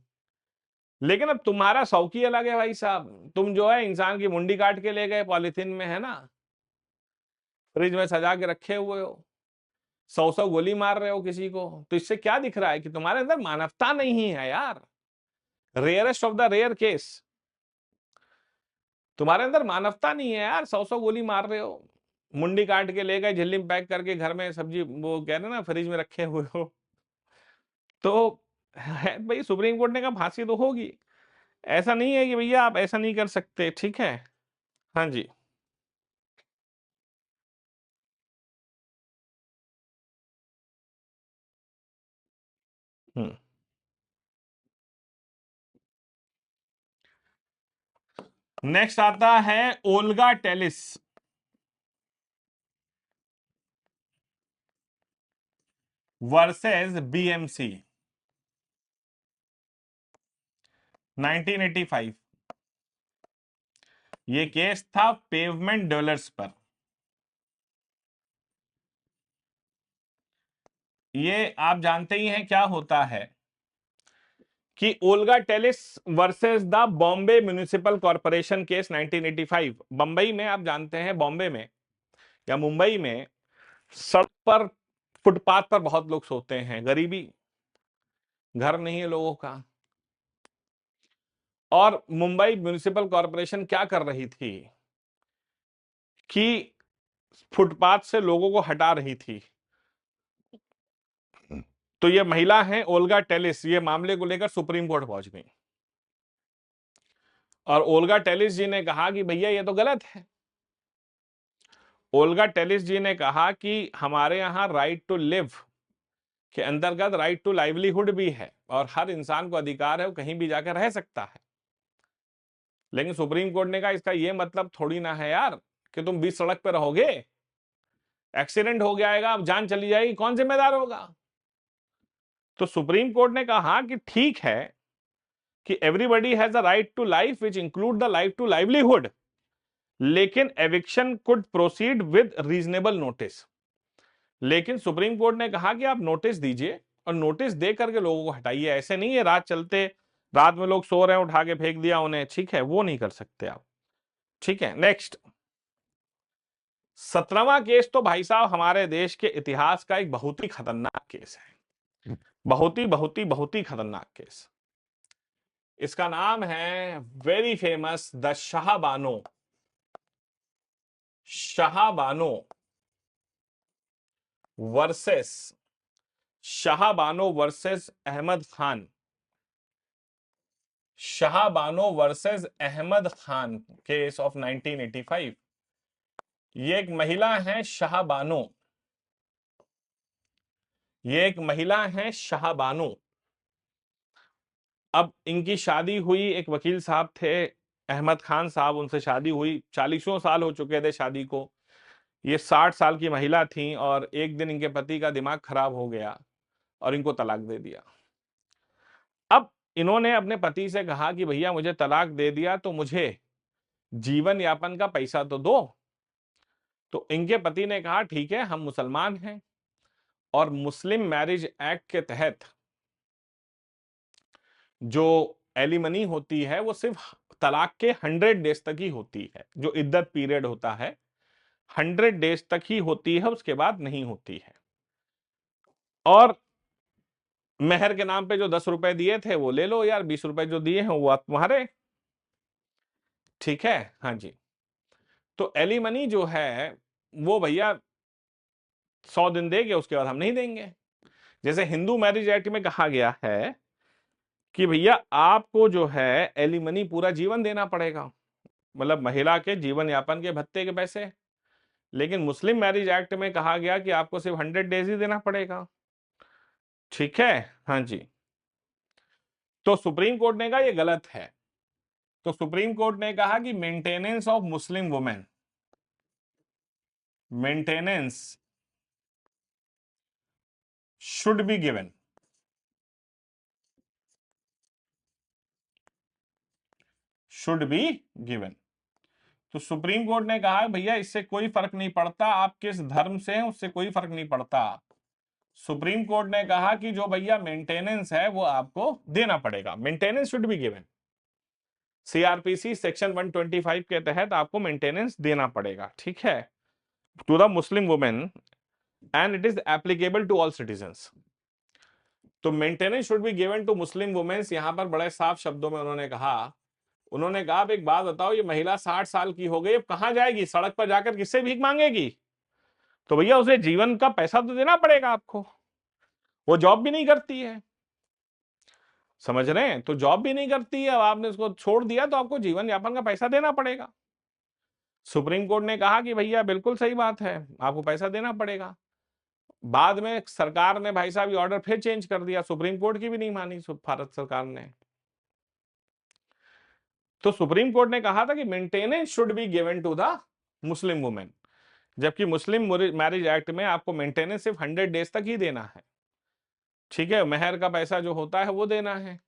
लेकिन अब तुम्हारा शौकी अलग है भाई साहब। तुम जो है इंसान की मुंडी काट के ले गए, पॉलिथीन में है ना, फ्रिज में सजा के रखे हुए हो, 100 गोली मार रहे हो किसी को, तो इससे क्या दिख रहा है कि तुम्हारे अंदर मानवता नहीं है यार। Rarest of the rare case. तुम्हारे अंदर मानवता नहीं है यार, 100 गोली मार रहे हो, मुंडी काट के ले गए, झिल्ली में पैक करके घर में सब्जी वो कह रहे ना फ्रिज में रखे हुए हो। तो भाई सुप्रीम कोर्ट ने कहा फांसी तो होगी, ऐसा नहीं है कि भैया आप ऐसा नहीं कर सकते, ठीक है। हाँ जी। हम्म। नेक्स्ट आता है ओल्गा टेलिस वर्सेस बीएमसी, 1985। ये केस था पेवमेंट डॉलर्स पर। ये आप जानते ही हैं क्या होता है कि Olga Tellis versus the Bombay Municipal Corporation case 1985। Bambai में आप जानते हैं, बॉम्बे में या मुंबई में सड़क पर फुटपाथ पर बहुत लोग सोते हैं, गरीबी, घर नहीं है लोगों का। और मुंबई म्युनिसिपल कॉरपोरेशन क्या कर रही थी कि फुटपाथ से लोगों को हटा रही थी। तो ये महिला है ओल्गा टेलिस, ये मामले को लेकर सुप्रीम कोर्ट पहुंच गई और ओल्गा टेलिस जी ने कहा कि भैया ये तो गलत है। ओल्गा टेलिस जी ने कहा कि हमारे यहां राइट टू लिव के अंतर्गत राइट टू लाइवलीहुड भी है और हर इंसान को अधिकार है वो कहीं भी जाकर रह सकता है। लेकिन सुप्रीम कोर्ट ने कहा इसका यह मतलब थोड़ी ना है यार कि तुम बीच सड़क पे रहोगे, एक्सीडेंट हो जाएगा, अब जान चली जाएगी, कौन जिम्मेदार होगा। तो सुप्रीम कोर्ट ने कहा कि ठीक है कि everybody has a right to life which include the right to livelihood, लेकिन eviction could proceed with reasonable notice. लेकिन सुप्रीम कोर्ट ने कहा कि आप नोटिस दीजिए और नोटिस दे करके लोगों को हटाइए, ऐसे नहीं है रात चलते, रात में लोग सो रहे हैं उठा के फेंक दिया उन्हें, ठीक है, वो नहीं कर सकते आप, ठीक है। नेक्स्ट 17वां केस तो भाई साहब हमारे देश के इतिहास का एक बहुत ही खतरनाक केस है, बहुत ही खतरनाक केस। इसका नाम है very famous the Shahbano, Shahbano versus, Shahbano versus Ahmad Khan, Shahbano versus Ahmad Khan case of 1985। ये एक महिला है शाहबानो, ये एक महिला है शाहबानो। अब इनकी शादी हुई, एक वकील साहब थे अहमद खान साहब, उनसे शादी हुई, 40 साल हो चुके थे शादी को। ये 60 साल की महिला थी और एक दिन इनके पति का दिमाग खराब हो गया और इनको तलाक दे दिया। अब इन्होंने अपने पति से कहा कि भैया मुझे तलाक दे दिया तो मुझे जीवन यापन का पैसा तो दो। तो इनके पति ने कहा ठीक है हम मुसलमान हैं और मुस्लिम मैरिज एक्ट के तहत जो एलिमनी होती है वो सिर्फ तलाक के 100 डेज तक ही होती है, जो इद्दत पीरियड होता है 100 डेज तक ही होती है, उसके बाद नहीं होती है। और मेहर के नाम पे जो 10 रुपए दिए थे वो ले लो यार, 20 रुपए जो दिए हैं वो आप तुम्हारे, ठीक है। हाँ जी। तो एलिमनी जो है वो भैया 100 दिन देंगे, उसके बाद हम नहीं देंगे। जैसे हिंदू मैरिज एक्ट में कहा गया है कि भैया आपको जो है एलिमनी पूरा जीवन देना पड़ेगा, मतलब महिला के जीवन यापन के भत्ते के पैसे। लेकिन मुस्लिम मैरिज एक्ट में कहा गया कि आपको सिर्फ 100 डेज ही देना पड़ेगा, ठीक है। हाँ जी। तो सुप्रीम कोर्ट ने कहा यह गलत है। तो सुप्रीम कोर्ट ने कहा कि maintenance of Muslim women, maintenance should be given, should be given. तो सुप्रीम कोर्ट ने कहा भैया इससे कोई फर्क नहीं पड़ता आप किस धर्म से हैं, उससे कोई फर्क नहीं पड़ता। सुप्रीम कोर्ट ने कहा कि जो भैया मेंटेनेंस है वो आपको देना पड़ेगा, maintenance should be given. CrPC section 125 के तहत आपको मेंटेनेंस देना पड़ेगा, ठीक है, to the Muslim women and it is applicable to all citizens. तो maintenance should be given to Muslim womens, यहां पर बड़े साफ शब्दों में उन्होंने कहा उन्होंने कहा अब एक बात बताओ, ये महिला 60 साल की हो गई, अब कहां जाएगी, सड़क पर जाकर किससे भीख मांगेगी? तो भैया उसे जीवन का पैसा तो देना पड़ेगा आपको, वो जॉब भी नहीं करती है, समझ रहे हैं? तो जॉब भी नहीं करती है, अब आपने उसको छोड़ दिया तो आपको जीवन यापन का पैसा देना पड़ेगा। सुप्रीम कोर्ट ने कहा कि भैया बिल्कुल सही बात है, आपको पैसा देना पड़ेगा। बाद में सरकार ने भाई साहब ये ऑर्डर फिर चेंज कर दिया, सुप्रीम कोर्ट की भी नहीं मानी भारत सरकार ने। तो सुप्रीम कोर्ट ने कहा था कि maintenance should be given to the Muslim women, जबकि मुस्लिम मैरिज एक्ट में आपको मेंटेनेंस सिर्फ 100 डेज तक ही देना है, ठीक है? महर का पैसा जो होता है वो देना है।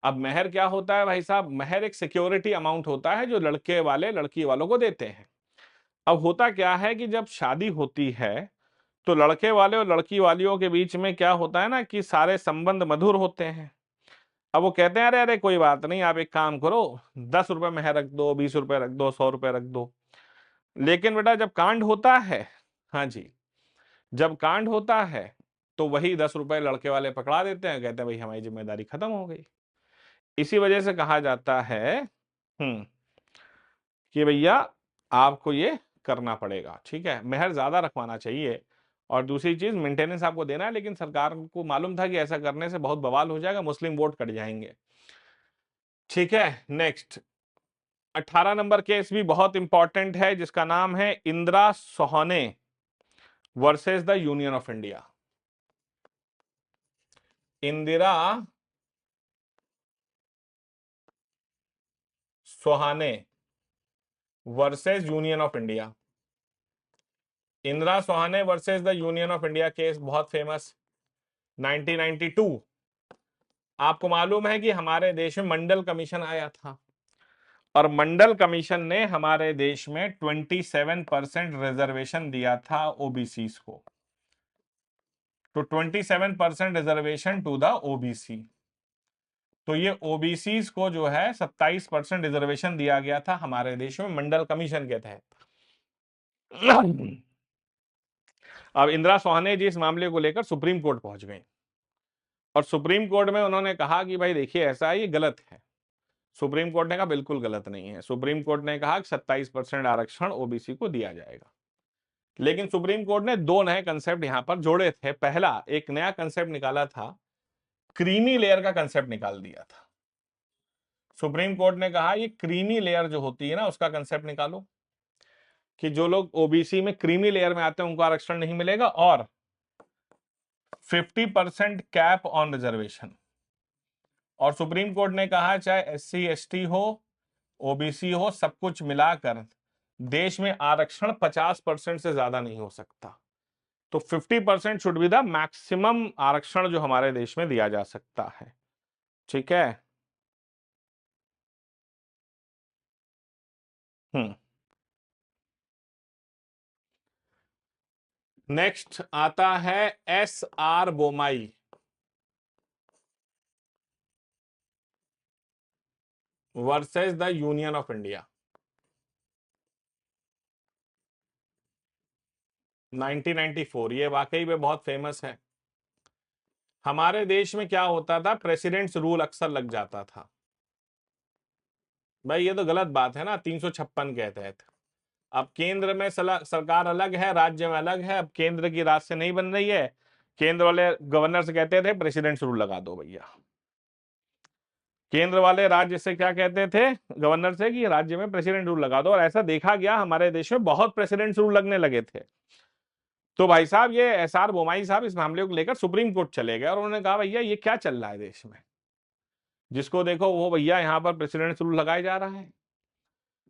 अब महर क्या होता है भाई साहब? महर एक सिक्योरिटी अमाउंट होता है जो लड़के वाले लड़की वालों को देते हैं। अब होता क्या है कि जब शादी होती है तो लड़के वाले और लड़की वालियों के बीच में क्या होता है ना कि सारे संबंध मधुर होते हैं। अब वो कहते हैं अरे अरे कोई बात नहीं, आप एक काम करो, 10 रुपए महर रख दो, 20 रुपए रख दो, 100 रुपए रख दो। लेकिन बेटा जब कांड होता है, हाँ जी, जब कांड होता है तो वही 10 रुपए लड़के वाले पकड़ा देते हैं, कहते हैं भाई हमारी जिम्मेदारी खत्म हो गई। इसी वजह से कहा जाता है कि भैया आपको ये करना पड़ेगा, ठीक है? मेहर ज्यादा रखवाना चाहिए। और दूसरी चीज मेंटेनेंस आपको देना है, लेकिन सरकार को मालूम था कि ऐसा करने से बहुत बवाल हो जाएगा, मुस्लिम वोट कट जाएंगे, ठीक है? नेक्स्ट 18 नंबर केस भी बहुत इंपॉर्टेंट है, जिसका नाम है Indira Sohane versus the union of India. Indira Sohane versus union of India. Indira Sohane versus the union of India case बहुत फेमस, 1992। आपको मालूम है कि हमारे देश में मंडल कमीशन आया था, और मंडल कमीशन ने हमारे देश में 27% रिजर्वेशन दिया था ओबीसी को। तो 27% रिजर्वेशन टू द ओबीसी। तो ये ओबीसी को जो है 27% रिजर्वेशन दिया गया था हमारे देश में मंडल कमीशन के तहत। अब इंदिरा सोहाने जी इस मामले को लेकर सुप्रीम कोर्ट पहुंच गई, और सुप्रीम कोर्ट में उन्होंने कहा कि भाई देखिए ऐसा है, ये गलत है। सुप्रीम कोर्ट ने कहा बिल्कुल गलत नहीं है। सुप्रीम कोर्ट ने कहा कि 27% आरक्षण ओबीसी को दिया जाएगा। लेकिन सुप्रीम कोर्ट ने दो नए कंसेप्ट यहां पर जोड़े थे। पहला, एक नया कंसेप्ट निकाला था, क्रीमी लेयर का कंसेप्ट निकाल दिया था। सुप्रीम कोर्ट ने कहा ये क्रीमी लेयर जो होती है ना, उसका कंसेप्ट निकालो, कि जो लोग ओबीसी में क्रीमी लेयर में आते हैं उनको आरक्षण नहीं मिलेगा, और 50% कैप ऑन रिजर्वेशन। और सुप्रीम कोर्ट ने कहा चाहे एससी एसटी हो, ओबीसी हो, सब कुछ मिलाकर देश में आरक्षण 50% से ज्यादा नहीं हो सकता। तो 50% शुड बी द मैक्सिमम आरक्षण जो हमारे देश में दिया जा सकता है, ठीक है? हम्म। नेक्स्ट आता है S R Bommai versus the union of India, 1994। ये वाकई में बहुत फेमस है। हमारे देश में क्या होता था, प्रेसिडेंट्स रूल अक्सर लग जाता था। भाई ये तो गलत बात है ना, 356 के तहत। अब केंद्र में सरकार अलग है, राज्य में अलग है। अब केंद्र की राज से नहीं बन रही है, केंद्र वाले गवर्नर से कहते थे प्रेसिडेंट्स रूल लगा दो भैया। केंद्र वाले राज्य से क्या कहते थे, गवर्नर से, कि राज्य में प्रेसिडेंट रूल लगा दो। और ऐसा देखा गया हमारे देश में बहुत प्रेसिडेंट रूल लगने लगे थे। तो भाई साहब ये एस आर बोमाई साहब इस मामले को लेकर सुप्रीम कोर्ट चले गए, और उन्होंने कहा भैया ये क्या चल रहा है देश में, जिसको देखो वो भैया यहाँ पर प्रेसिडेंट रूल लगाया जा रहा है।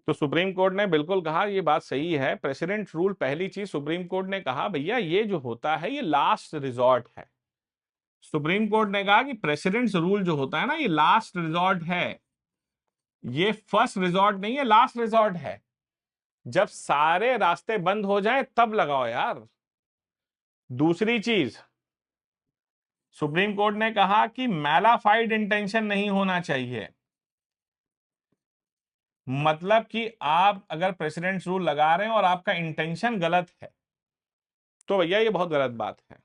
तो सुप्रीम कोर्ट ने बिल्कुल कहा ये बात सही है, प्रेसिडेंट रूल। पहली चीज सुप्रीम कोर्ट ने कहा भैया ये जो होता है ये लास्ट रिजॉर्ट है। सुप्रीम कोर्ट ने कहा कि प्रेसिडेंट्स रूल जो होता है ना, ये लास्ट रिजॉर्ट है, ये फर्स्ट रिजॉर्ट नहीं है, लास्ट रिजॉर्ट है। जब सारे रास्ते बंद हो जाए तब लगाओ यार। दूसरी चीज, सुप्रीम कोर्ट ने कहा कि मैलाफाइड इंटेंशन नहीं होना चाहिए। मतलब कि आप अगर प्रेसिडेंट्स रूल लगा रहे हैं और आपका इंटेंशन गलत है तो भैया ये बहुत गलत बात है।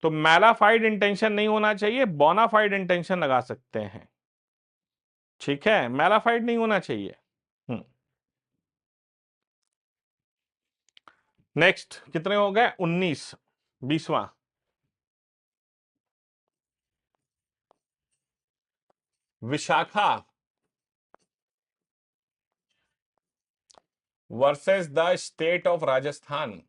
तो मैलाफाइड इंटेंशन नहीं होना चाहिए, बोनाफाइड इंटेंशन लगा सकते हैं। ठीक है, मैलाफाइड नहीं होना चाहिए। नेक्स्ट कितने हो गए? 19। 20वां। Vishakha versus the state of Rajasthan.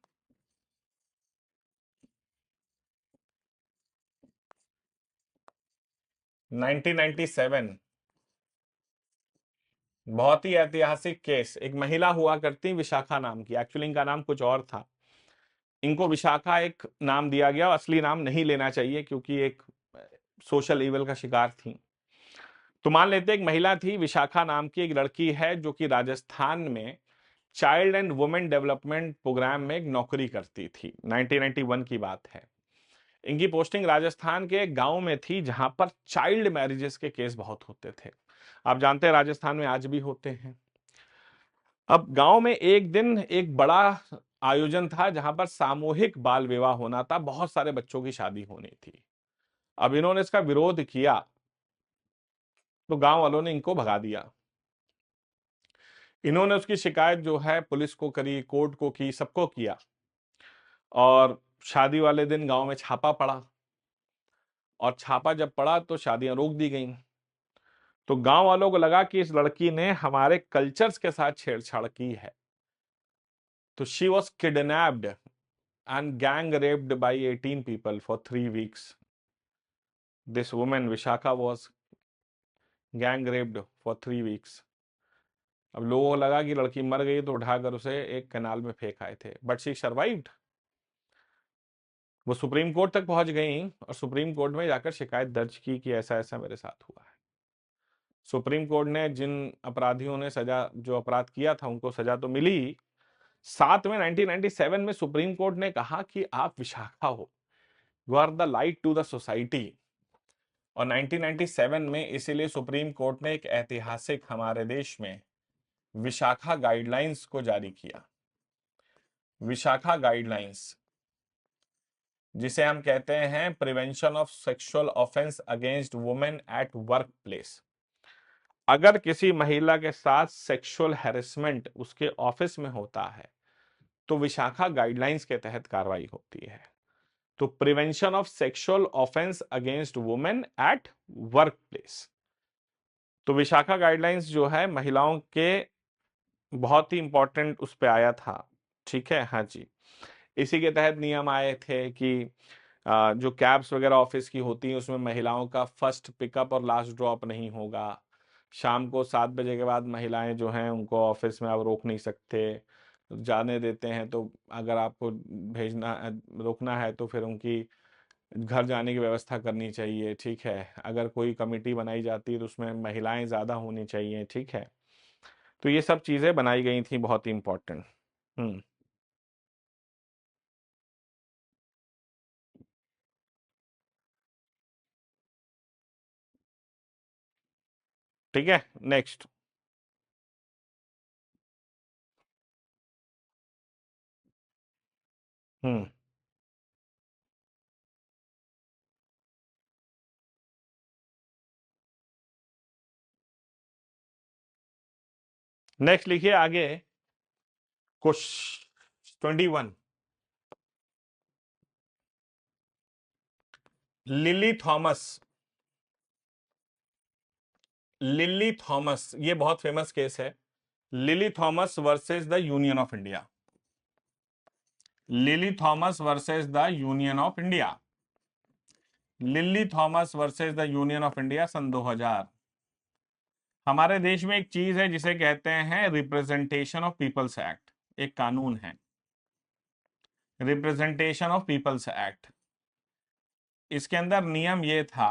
1997। बहुत ही ऐतिहासिक केस। एक महिला हुआ करती विशाखा नाम की, एक्चुअली इनका नाम कुछ और था, इनको विशाखा एक नाम दिया गया, असली नाम नहीं लेना चाहिए क्योंकि एक सोशल इवल का शिकार थी। तो मान लेते एक महिला थी, विशाखा नाम की एक लड़की है जो कि राजस्थान में child and women development programme में एक नौकरी करती थी। 1991 की बात है। इनकी पोस्टिंग राजस्थान के एक गांव में थी जहां पर चाइल्ड मैरिजेस के केस बहुत होते थे। आप जानते हैं राजस्थान में आज भी होते हैं। अब गांव में एक दिन एक बड़ा आयोजन था जहां पर सामूहिक बाल विवाह होना था, बहुत सारे बच्चों की शादी होनी थी। अब इन्होंने इसका विरोध किया तो गांव वालों ने इनको भगा दिया। इन्होंने उसकी शिकायत जो है पुलिस को करी, कोर्ट को की, सबको किया। और शादी वाले दिन गांव में छापा पड़ा, और छापा जब पड़ा तो शादियां रोक दी गईं। तो गांव वालों को लगा कि इस लड़की ने हमारे कल्चर्स के साथ छेड़छाड़ की है। तो she was kidnapped and gang raped by 18 people for 3 weeks. This woman Vishaka was gang raped for 3 weeks. अब लोगों को लगा कि लड़की मर गई तो उठाकर उसे एक कैनाल में फेंक आए थे, बट शी सर्वाइव्ड। वो सुप्रीम कोर्ट तक पहुंच गई और सुप्रीम कोर्ट में जाकर शिकायत दर्ज की कि ऐसा ऐसा मेरे साथ हुआ है। सुप्रीम कोर्ट ने जिन अपराधियों ने सजा, जो अपराध किया था उनको सजा तो मिली। साथ में 1997 में सुप्रीम कोर्ट ने कहा कि आप विशाखा हो, you are the light to the society. और 1997 में इसीलिए सुप्रीम कोर्ट ने एक ऐतिहासिक हमारे देश में विशाखा गाइडलाइंस को जारी किया। विशाखा गाइडलाइंस, जिसे हम कहते हैं prevention of sexual offence against women at work place. अगर किसी महिला के साथ सेक्सुअल हैरेसमेंट उसके ऑफिस में होता है तो विशाखा गाइडलाइंस के तहत कार्रवाई होती है। तो prevention of sexual offence against women at work place. तो विशाखा गाइडलाइंस जो है महिलाओं के बहुत ही इंपॉर्टेंट उस पे आया था। ठीक है, हाँ जी। इसी के तहत नियम आए थे कि जो कैब्स वगैरह ऑफिस की होती हैं उसमें महिलाओं का फर्स्ट पिकअप और लास्ट ड्रॉप नहीं होगा। शाम को 7 बजे के बाद महिलाएं जो हैं उनको ऑफिस में आप रोक नहीं सकते, जाने देते हैं तो अगर आपको भेजना रोकना है तो फिर उनकी घर जाने की व्यवस्था करनी चाहिए। ठीक है, अगर कोई कमेटी बनाई जाती है तो उसमें महिलाएं ज़्यादा होनी चाहिए। ठीक है, तो ये सब चीज़ें बनाई गई थी, बहुत ही इंपॉर्टेंट। हम्म। ठीक है, नेक्स्ट। हम्म। नेक्स्ट लिखिए आगे। Question 21। Lily Thomas. Lily Thomas, ये बहुत फेमस केस है। Lily Thomas versus the union of India. Lily Thomas versus the union of India. Lily Thomas versus the union of India सन 2000। हमारे देश में एक चीज है जिसे कहते हैं रिप्रेजेंटेशन ऑफ पीपल्स एक्ट। एक कानून है, रिप्रेजेंटेशन ऑफ पीपल्स एक्ट। इसके अंदर नियम ये था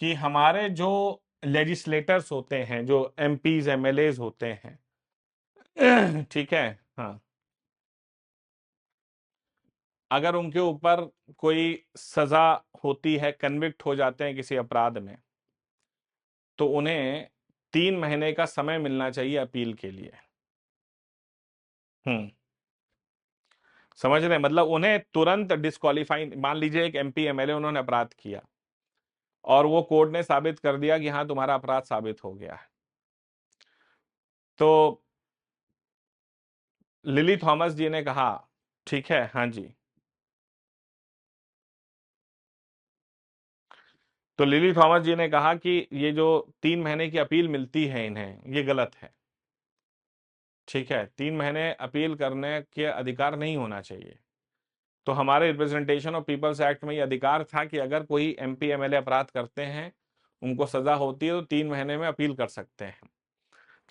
कि हमारे जो लेजिस्लेटर्स होते हैं, जो एमपीज एमएलएज होते हैं, ठीक है, हाँ, अगर उनके ऊपर कोई सजा होती है, कन्विक्ट हो जाते हैं किसी अपराध में, तो उन्हें 3 महीने का समय मिलना चाहिए अपील के लिए। हम्म। समझ रहे हैं? मतलब उन्हें तुरंत डिस्क्वालीफाई, मान लीजिए एक एमपी एमएलए उन्होंने अपराध किया और वो कोर्ट ने साबित कर दिया कि हाँ तुम्हारा अपराध साबित हो गया है। तो लिली थॉमस जी ने कहा, ठीक है, हाँ जी, तो लिली थॉमस जी ने कहा कि ये जो 3 महीने की अपील मिलती है इन्हें, ये गलत है। ठीक है, 3 महीने अपील करने के अधिकार नहीं होना चाहिए। तो हमारे रिप्रेजेंटेशन ऑफ पीपल्स एक्ट में ये अधिकार था कि अगर कोई एमपी एमएलए अपराध करते हैं, उनको सजा होती है, तो 3 महीने में अपील कर सकते हैं।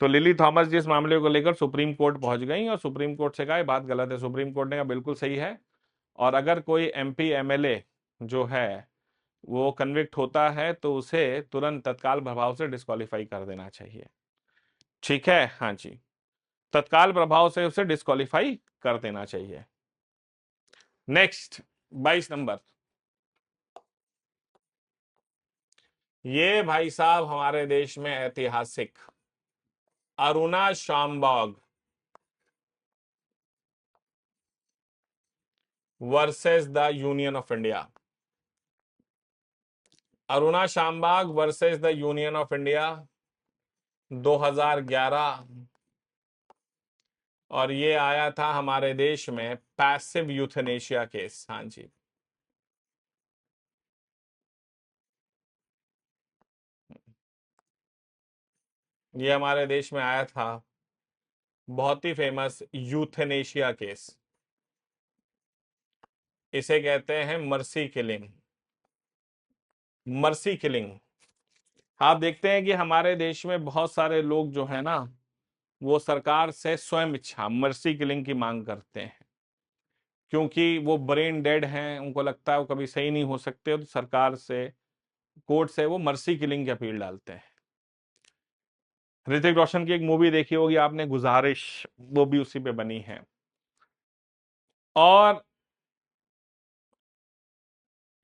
तो लिली थॉमस जी इस मामले को लेकर सुप्रीम कोर्ट पहुंच गई और सुप्रीम कोर्ट से कहा ये बात गलत है। सुप्रीम कोर्ट ने कहा बिल्कुल सही है, और अगर कोई एमपी एमएलए जो है वो कन्विक्ट होता है तो उसे तुरंत तत्काल प्रभाव से डिस्क्वालीफाई कर देना चाहिए। ठीक है, हाँ जी, तत्काल प्रभाव से उसे डिस्क्वालीफाई कर देना चाहिए। नेक्स्ट 22 नंबर, ये भाई साहब हमारे देश में ऐतिहासिक Aruna Shanbaug versus the union of India. Aruna Shanbaug versus the union of India 2011, और ये आया था हमारे देश में पैसिव यूथनेशिया केस। हाँ जी, ये हमारे देश में आया था, बहुत ही फेमस यूथनेशिया केस। इसे कहते हैं मर्सी किलिंग। Mercy killing. आप देखते हैं कि हमारे देश में बहुत सारे लोग जो है ना, वो सरकार से स्वयं इच्छा मर्सी किलिंग की मांग करते हैं, क्योंकि वो ब्रेन डेड हैं, उनको लगता है वो कभी सही नहीं हो सकते, तो सरकार से, कोर्ट से वो मर्सी किलिंग की अपील डालते हैं। ऋतिक रोशन की एक मूवी देखी होगी आपने, गुजारिश, वो भी उसी पे बनी है। और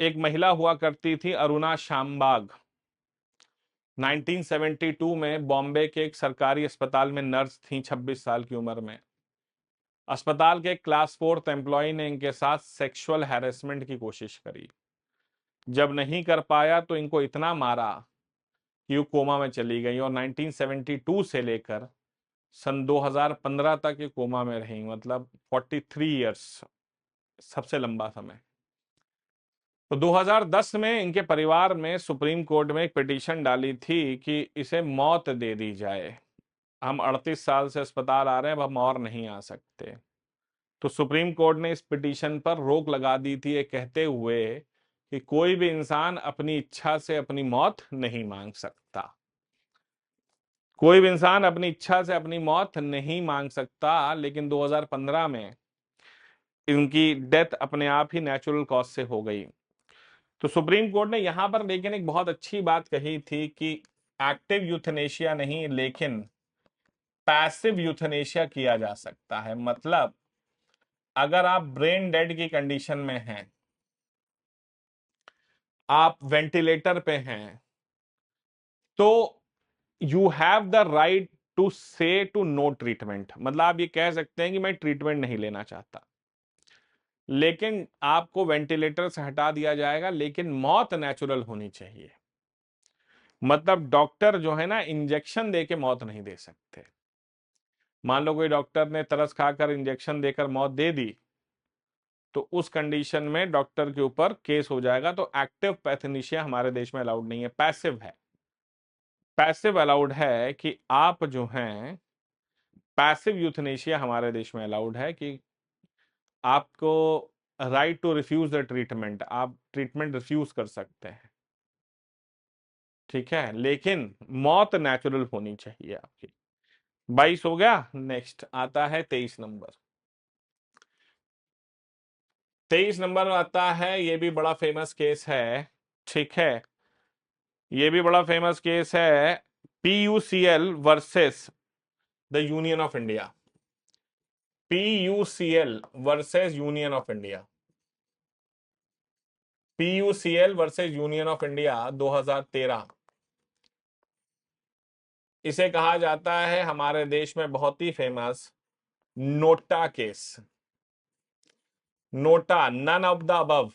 एक महिला हुआ करती थी अरुणा शामबाग, 1972 में बॉम्बे के एक सरकारी अस्पताल में नर्स थी, 26 साल की उम्र में। अस्पताल के क्लास 4th एम्प्लॉय ने इनके साथ सेक्सुअल हैरेसमेंट की कोशिश करी। जब नहीं कर पाया तो इनको इतना मारा कि वो कोमा में चली गई, और 1972 से लेकर सन 2015 तक ये कोमा में रही, मतलब 43 इयर्स, सबसे लंबा समय। तो 2010 में इनके परिवार में सुप्रीम कोर्ट में एक पिटीशन डाली थी कि इसे मौत दे दी जाए, हम 38 साल से अस्पताल आ रहे हैं, अब हम और नहीं आ सकते। तो सुप्रीम कोर्ट ने इस पिटीशन पर रोक लगा दी थी, ये कहते हुए कि कोई भी इंसान अपनी इच्छा से अपनी मौत नहीं मांग सकता। कोई भी इंसान अपनी इच्छा से अपनी मौत नहीं मांग सकता, लेकिन 2015 में इनकी डेथ अपने आप ही नेचुरल कॉज से हो गई। तो सुप्रीम कोर्ट ने यहां पर लेकिन एक बहुत अच्छी बात कही थी कि एक्टिव यूथनेशिया नहीं, लेकिन पैसिव यूथनेशिया किया जा सकता है। मतलब अगर आप ब्रेन डेड की कंडीशन में हैं, आप वेंटिलेटर पे हैं, तो you have the right to say to no treatment. मतलब आप ये कह सकते हैं कि मैं ट्रीटमेंट नहीं लेना चाहता, लेकिन आपको वेंटिलेटर से हटा दिया जाएगा, लेकिन मौत नेचुरल होनी चाहिए। मतलब डॉक्टर जो है ना, इंजेक्शन देके मौत नहीं दे सकते। मान लो कोई डॉक्टर ने तरस खाकर इंजेक्शन देकर मौत दे दी, तो उस कंडीशन में डॉक्टर के ऊपर केस हो जाएगा। तो एक्टिव पैथेनेशिया हमारे देश में अलाउड नहीं है, पैसिव है। पैसिव अलाउड है कि आप जो हैं, पैसिव यूथनेशिया हमारे देश में अलाउड है कि आपको right to refuse the treatment, आप ट्रीटमेंट रिफ्यूज कर सकते हैं। ठीक है, लेकिन मौत नेचुरल होनी चाहिए आपकी। 22 हो गया। नेक्स्ट आता है 23 नंबर। 23 नंबर आता है, ये भी बड़ा फेमस केस है। ठीक है, ये भी बड़ा फेमस केस है, PUCL versus the union of India. PUCL versus union of India. PUCL versus union of India 2013। इसे कहा जाता है हमारे देश में बहुत ही famous NOTA case. NOTA, none of the above.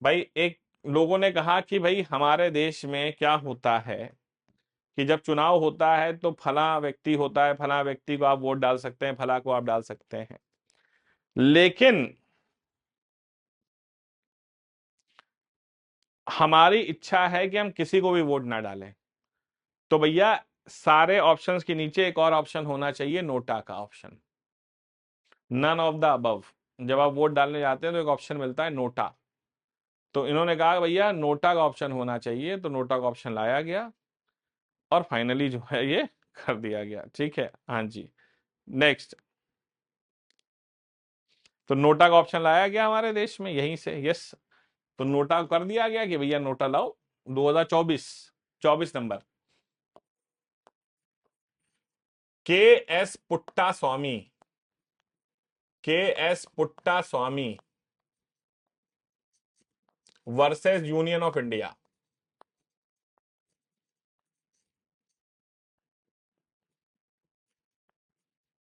भाई एक लोगों ने कहा कि भाई हमारे देश में क्या होता है कि जब चुनाव होता है तो फला व्यक्ति होता है, फला व्यक्ति को आप वोट डाल सकते हैं, फला को आप डाल सकते हैं, लेकिन हमारी इच्छा है कि हम किसी को भी वोट ना डालें। तो भैया सारे ऑप्शंस के नीचे एक और ऑप्शन होना चाहिए, नोटा का option, none of the above. जब आप वोट डालने जाते हैं तो एक ऑप्शन मिलता है नोटा। तो इन्होंने कहा भैया नोटा का ऑप्शन होना चाहिए, तो नोटा का ऑप्शन लाया गया और फाइनली जो है ये कर दिया गया। ठीक है, हाँ जी। नेक्स्ट, तो नोटा का ऑप्शन लाया गया हमारे देश में यहीं से, यस। तो नोटा कर दिया गया कि भैया नोटा लाओ। 2024, 24 नंबर, के एस पुट्टा स्वामी, के S पुट्टा Swami versus union of India.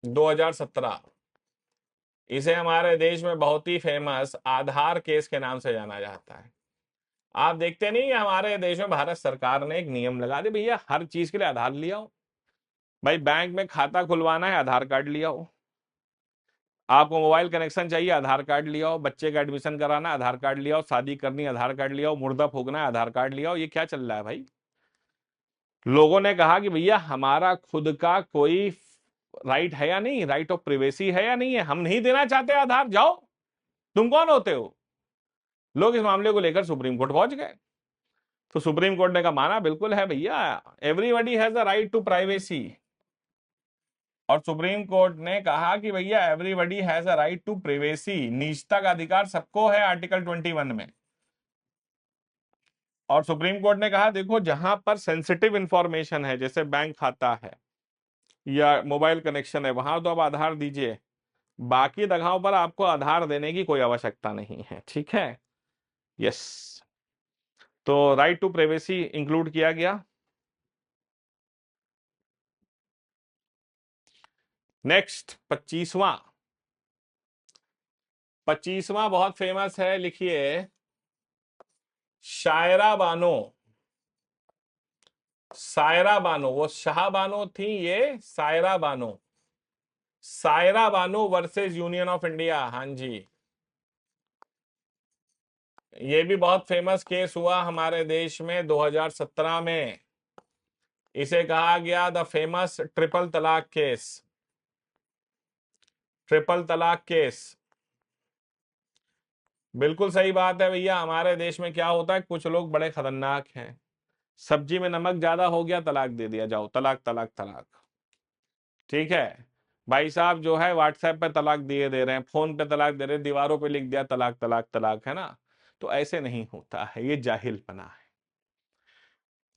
2017। इसे हमारे देश में बहुत ही फेमस आधार केस के नाम से जाना जाता है। आप देखते नहीं है हमारे देश में भारत सरकार ने एक नियम लगा दिया, भैया हर चीज के लिए आधार लिया हो। भाई बैंक में खाता खुलवाना है, आधार कार्ड लिया हो। आपको मोबाइल कनेक्शन चाहिए, आधार कार्ड लिया हो। बच्चे का एडमिशन कराना, आधार कार्ड लिया हो। शादी करनी, आधार कार्ड लिया हो। मुर्दा फूकना है, आधार कार्ड लिया हो। ये क्या चल रहा है भाई? लोगों ने कहा कि भैया हमारा खुद का कोई राइट है या नहीं, राइट ऑफ प्रिवेसी है या नहीं है, हम नहीं देना चाहते आधार, जाओ। तुम कौन होते हो? लोग इस मामले को लेकर सुप्रीम कोर्ट पहुंच गए। तो सुप्रीम कोर्ट ने कहा माना बिल्कुल है भैया, everybody has a right to privacy. और सुप्रीम कोर्ट ने कहा कि भैया everybody has a right to privacy, निजता का अधिकार सबको है, आर्टिकल 21 में। और सुप्रीम कोर्ट ने कहा देखो जहां पर सेंसिटिव इंफॉर्मेशन है, जैसे बैंक खाता है या मोबाइल कनेक्शन है, वहां तो आप आधार दीजिए, बाकी जगहों पर आपको आधार देने की कोई आवश्यकता नहीं है। ठीक है, यस। तो राइट टू प्राइवेसी इंक्लूड किया गया। नेक्स्ट 25वां, 25वां बहुत फेमस है, लिखिए। शायरा बानो, सायरा बानो, वो शाह बानो थी, ये Saira Bano. Saira Bano versus union of India, हाँ जी। ये भी बहुत फेमस केस हुआ हमारे देश में 2017 में। इसे कहा गया द फेमस ट्रिपल तलाक केस, ट्रिपल तलाक केस। बिल्कुल सही बात है भैया, हमारे देश में क्या होता है, कुछ लोग बड़े खतरनाक हैं। सब्जी में नमक ज्यादा हो गया, तलाक दे दिया, जाओ तलाक तलाक तलाक। ठीक है, भाई साहब जो है व्हाट्सएप पे तलाक दिए दे रहे हैं, फोन पे तलाक दे रहे हैं, दीवारों पे लिख दिया तलाक तलाक तलाक, है ना? तो ऐसे नहीं होता है, ये जाहिलपना है।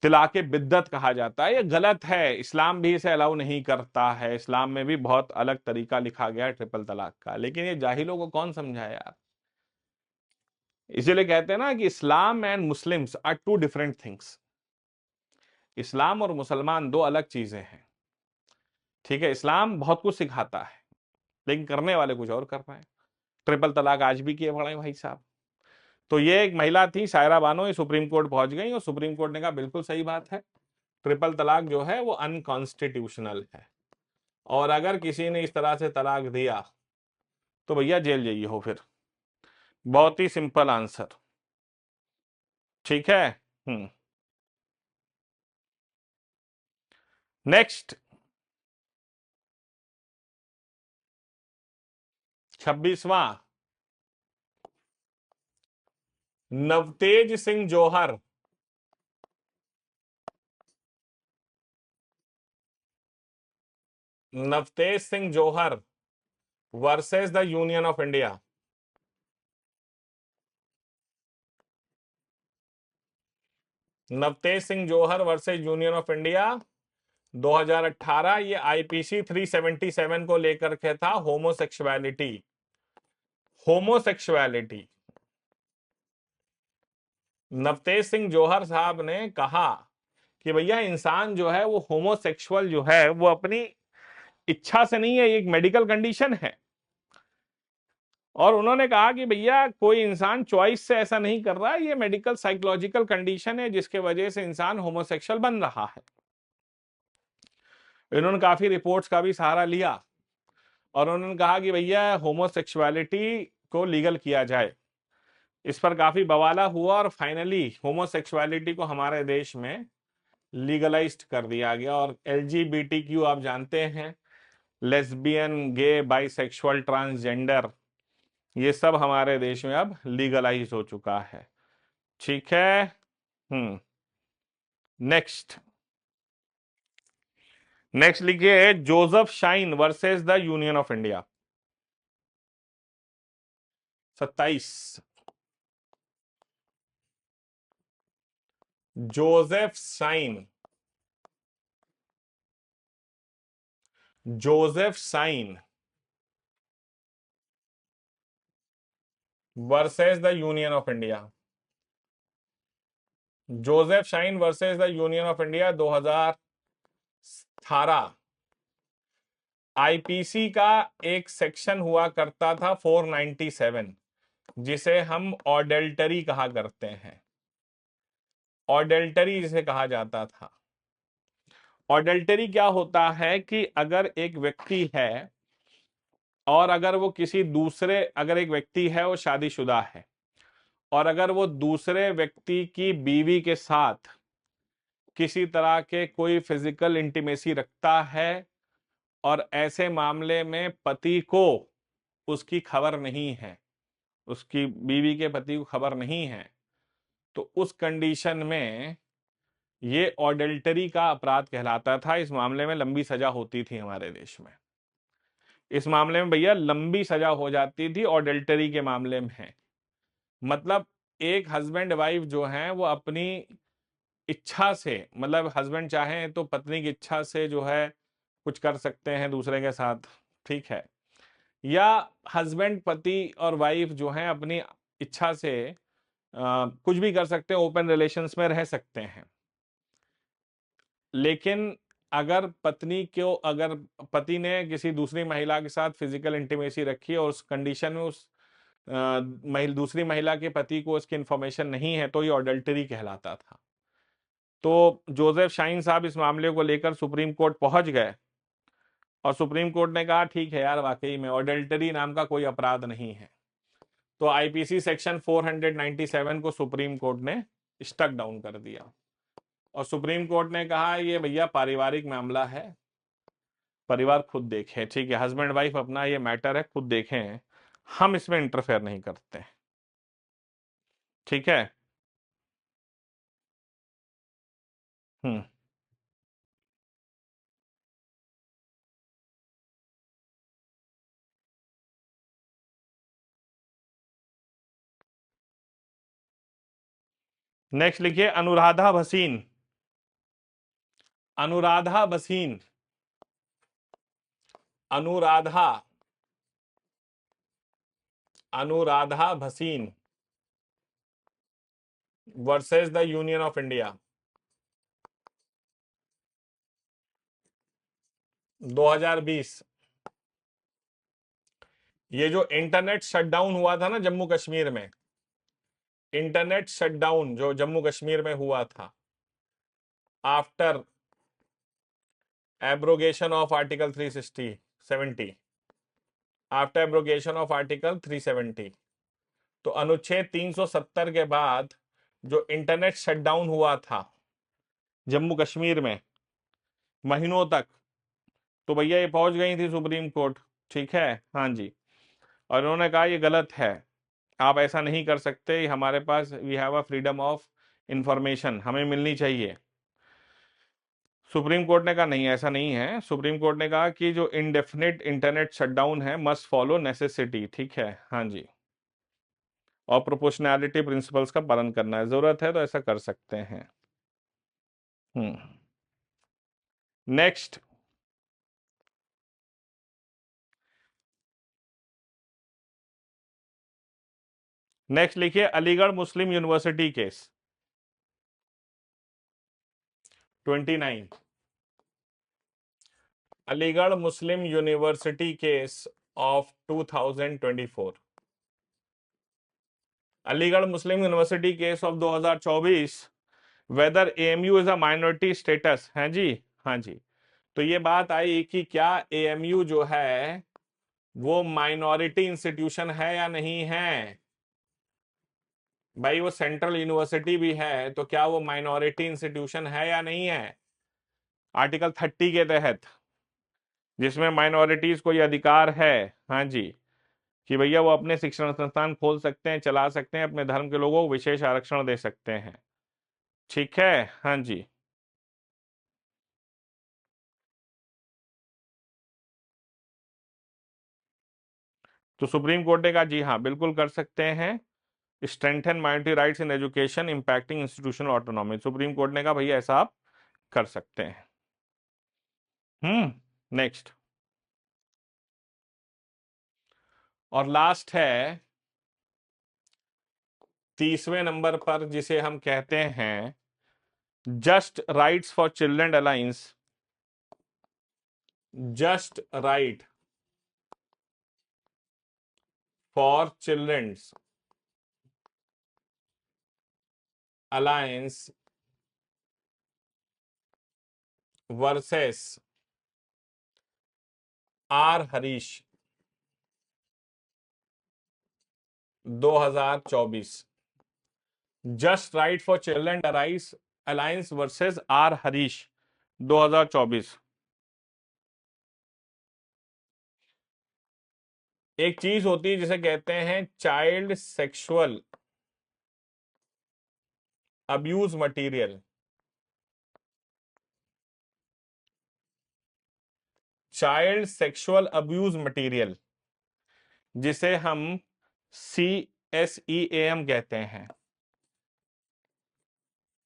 तिलाके बिद्दत कहा जाता है, ये गलत है, इस्लाम भी इसे अलाउ नहीं करता है। इस्लाम में भी बहुत अलग तरीका लिखा गया है ट्रिपल तलाक का, लेकिन ये जाहिलों को कौन समझाए यार। इसीलिए कहते हैं ना कि Islam and Muslims are two different things. इस्लाम और मुसलमान दो अलग चीजें हैं। ठीक है, इस्लाम बहुत कुछ सिखाता है, लेकिन करने वाले कुछ और कर रहे हैं। ट्रिपल तलाक आज भी किए पड़े भाई साहब। तो ये एक महिला थी सायरा बानो, ये सुप्रीम कोर्ट पहुंच गई और सुप्रीम कोर्ट ने कहा बिल्कुल सही बात है, ट्रिपल तलाक जो है वो अनकॉन्स्टिट्यूशनल है, और अगर किसी ने इस तरह से तलाक दिया तो भैया जेल जाइए हो फिर। बहुत ही सिंपल आंसर। ठीक है। हम्म। नेक्स्ट 26वां, Navtej Singh Johar, Navtej Singh Johar versus the union of India. Navtej Singh Johar versus union of India 2018। ये आईपीसी 377 को लेकर के था, होमोसेक्सुअलिटी, होमोसेक्सुअलिटी। नवतेज सिंह जौहर साहब ने कहा कि भैया इंसान जो है वो होमोसेक्सुअल जो है वो अपनी इच्छा से नहीं है, ये एक मेडिकल कंडीशन है। और उन्होंने कहा कि भैया कोई इंसान चॉइस से ऐसा नहीं कर रहा, ये मेडिकल साइकोलॉजिकल कंडीशन है जिसके वजह से इंसान होमोसेक्सुअल बन रहा है। इन्होंने काफी रिपोर्ट्स का भी सहारा लिया और उन्होंने कहा कि भैया होमोसेक्सुअलिटी को लीगल किया जाए। इस पर काफी बवाला हुआ और फाइनली होमोसेक्सुअलिटी को हमारे देश में लीगलाइज्ड कर दिया गया। और एलजीबीटीक्यू आप जानते हैं, लेस्बियन, गे, बाइसेक्सुअल, ट्रांसजेंडर, ये सब हमारे देश में अब लीगलाइज हो चुका है। ठीक है। नेक्स्ट नेक्स्ट लिखिए, Joseph shine versus the union of India. 27। Joseph shine, Joseph shine versus the union of India. Joseph shine versus the union of India 2018। IPC का एक सेक्शन हुआ करता था 497, जिसे हम ऑडल्टरी कहा करते हैं। ऑडल्टरी जिसे कहा जाता था। ऑडल्टरी क्या होता है कि अगर एक व्यक्ति है और अगर वो किसी दूसरे, अगर एक व्यक्ति है वो शादीशुदा है और अगर वो दूसरे व्यक्ति की बीवी के साथ किसी तरह के कोई फिजिकल इंटीमेसी रखता है और ऐसे मामले में पति को उसकी खबर नहीं है, उसकी बीवी के पति को खबर नहीं है, तो उस कंडीशन में ये ऑडल्टरी का अपराध कहलाता था। इस मामले में लंबी सजा होती थी हमारे देश में। इस मामले में भैया लंबी सजा हो जाती थी ऑडल्टरी के मामले में। मतलब एक हस्बैंड वाइफ जो है वो अपनी इच्छा से, मतलब हस्बैंड चाहे तो पत्नी की इच्छा से जो है कुछ कर सकते हैं दूसरे के साथ, ठीक है, या हस्बैंड, पति और वाइफ जो है अपनी इच्छा से कुछ भी कर सकते हैं, ओपन रिलेशंस में रह सकते हैं। लेकिन अगर अगर पति ने किसी दूसरी महिला के साथ फिजिकल इंटीमेसी रखी और उस कंडीशन में उस दूसरी महिला के पति को उसकी इंफॉर्मेशन नहीं है, तो ये अडल्टरी कहलाता था। तो जोसेफ शाइन साहब इस मामले को लेकर सुप्रीम कोर्ट पहुंच गए और सुप्रीम कोर्ट ने कहा ठीक है यार, वाकई में अडल्टरी नाम का कोई अपराध नहीं है। तो आईपीसी सेक्शन 497 को सुप्रीम कोर्ट ने स्टक डाउन कर दिया और सुप्रीम कोर्ट ने कहा ये भैया पारिवारिक मामला है, परिवार खुद देखे, ठीक है, हस्बैंड वाइफ अपना ये मैटर है, खुद देखें, हम इसमें इंटरफेयर नहीं करते। ठीक है। हम्म। नेक्स्ट लिखिए, Anuradha Bhasin. Anuradha Bhasin, Anuradha Anuradha Bhasin versus the union of India. 2020। ये जो इंटरनेट शटडाउन हुआ था ना जम्मू कश्मीर में, इंटरनेट शटडाउन जो जम्मू कश्मीर में हुआ था after abrogation of article 370, after abrogation of article 370, तो अनुच्छेद 370 के बाद जो इंटरनेट शटडाउन हुआ था जम्मू कश्मीर में महीनों तक, तो भैया ये पहुंच गई थी सुप्रीम कोर्ट। ठीक है, हाँ जी, और उन्होंने कहा ये गलत है, आप ऐसा नहीं कर सकते, हमारे पास we have a freedom of information, हमें मिलनी चाहिए। सुप्रीम कोर्ट ने कहा नहीं, ऐसा नहीं है। सुप्रीम कोर्ट ने कहा कि जो इंडेफिनिट इंटरनेट शटडाउन है मस्ट फॉलो नेसेसिटी, ठीक है, हाँ जी, और प्रोपोर्शनैलिटी प्रिंसिपल्स का पालन करना है, जरूरत है तो ऐसा कर सकते हैं। नेक्स्ट नेक्स्ट लिखिए, Aligarh Muslim university case 29। Aligarh Muslim university case of 2024। Aligarh Muslim university case of 2024, whether AMU is a minority status है जी। हाँ जी। तो ये बात आई कि क्या एएमयू जो है वो माइनॉरिटी इंस्टीट्यूशन है या नहीं है। भाई वो सेंट्रल यूनिवर्सिटी भी है, तो क्या वो माइनॉरिटी इंस्टीट्यूशन है या नहीं है। आर्टिकल 30 के तहत, जिसमें माइनॉरिटीज को ये अधिकार है, हाँ जी, कि भैया वो अपने शिक्षण संस्थान खोल सकते हैं, चला सकते हैं, अपने धर्म के लोगों को विशेष आरक्षण दे सकते हैं। ठीक है, हाँ जी। तो सुप्रीम कोर्ट ने कहा जी हाँ बिल्कुल कर सकते हैं। Strengthen minority rights in education impacting institutional autonomy, supreme court ने कहा भैया ऐसा आप कर सकते हैं। नेक्स्ट और लास्ट है 30वें नंबर पर, जिसे हम कहते हैं just rights for children alliance, just right for childrens alliance versus R Harish 2024। Just right for children alliance versus R Harish 2024। एक चीज होती है जिसे कहते हैं child sexual abuse material, child sexual abuse material, जिसे हम CSEAM कहते हैं,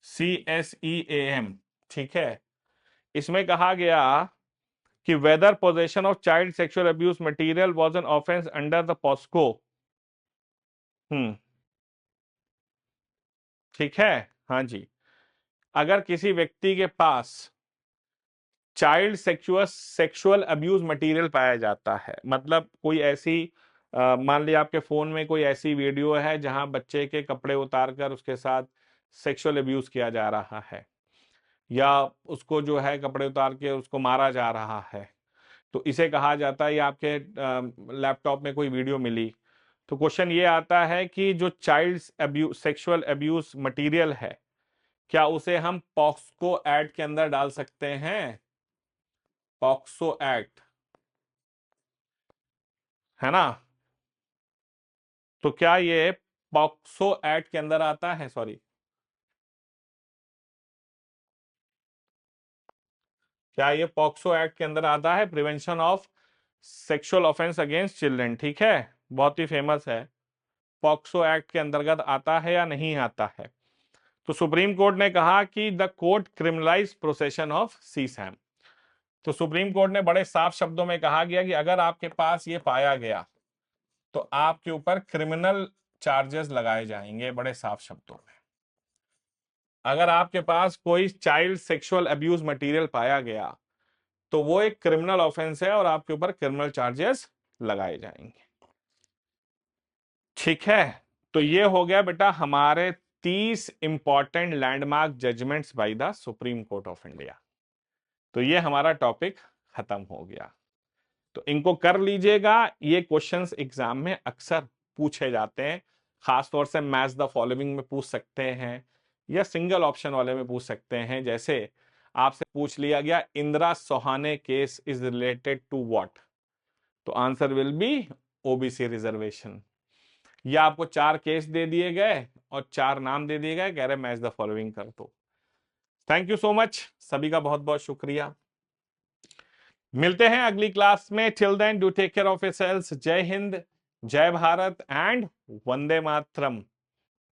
CSEAM। ठीक है, इसमें कहा गया कि whether possession of child sexual abuse material was an offence under the POCSO. ठीक है, हाँ जी। अगर किसी व्यक्ति के पास चाइल्ड सेक्सुअल अब्यूज मटेरियल पाया जाता है, मतलब कोई ऐसी मान लिया आपके फोन में कोई ऐसी वीडियो है जहां बच्चे के कपड़े उतार कर उसके साथ सेक्सुअल अब्यूज किया जा रहा है, या उसको जो है कपड़े उतार के उसको मारा जा रहा है, तो इसे कहा जाता है, या आपके लैपटॉप में कोई वीडियो मिली, तो क्वेश्चन ये आता है कि जो child abuse sexual abuse material है, क्या उसे हम पॉक्सको एक्ट के अंदर डाल सकते हैं। पॉक्सो एक्ट है ना, तो क्या ये पॉक्सो एक्ट के अंदर आता है, सॉरी, क्या ये पॉक्सो एक्ट के अंदर आता है, prevention of sexual offence against children. ठीक है, बहुत ही फेमस है, पॉक्सो एक्ट के अंतर्गत आता है या नहीं आता है। तो सुप्रीम कोर्ट ने कहा कि the court criminalize possession of CSAM. तो सुप्रीम कोर्ट ने बड़े साफ शब्दों में कहा गया कि अगर आपके पास ये पाया गया तो आपके ऊपर क्रिमिनल चार्जेस लगाए जाएंगे, बड़े साफ शब्दों में। अगर आपके पास कोई चाइल्ड सेक्सुअल अब्यूज मटेरियल पाया गया तो वो एक क्रिमिनल ऑफेंस है और आपके ऊपर क्रिमिनल चार्जेस लगाए जाएंगे। ठीक है, तो ये हो गया बेटा हमारे 30 important landmark judgments by the Supreme Court of India. तो ये हमारा टॉपिक खत्म हो गया। तो इनको कर लीजिएगा, ये क्वेश्चंस एग्जाम में अक्सर पूछे जाते हैं, खासतौर से मैच द फॉलोइंग में पूछ सकते हैं, या सिंगल ऑप्शन वाले में पूछ सकते हैं। जैसे आपसे पूछ लिया गया Indira Sawhney case is related to what, तो answer will be OBC reservation. या आपको 4 केस दे दिए गए और 4 नाम दे दिए गए, कह रहे मैच द फॉलोइंग कर दो। थैंक यू सो मच, सभी का बहुत बहुत शुक्रिया। मिलते हैं अगली क्लास में। Till then do take care of yourselves. Jai Hind, जय भारत एंड वंदे मातरम।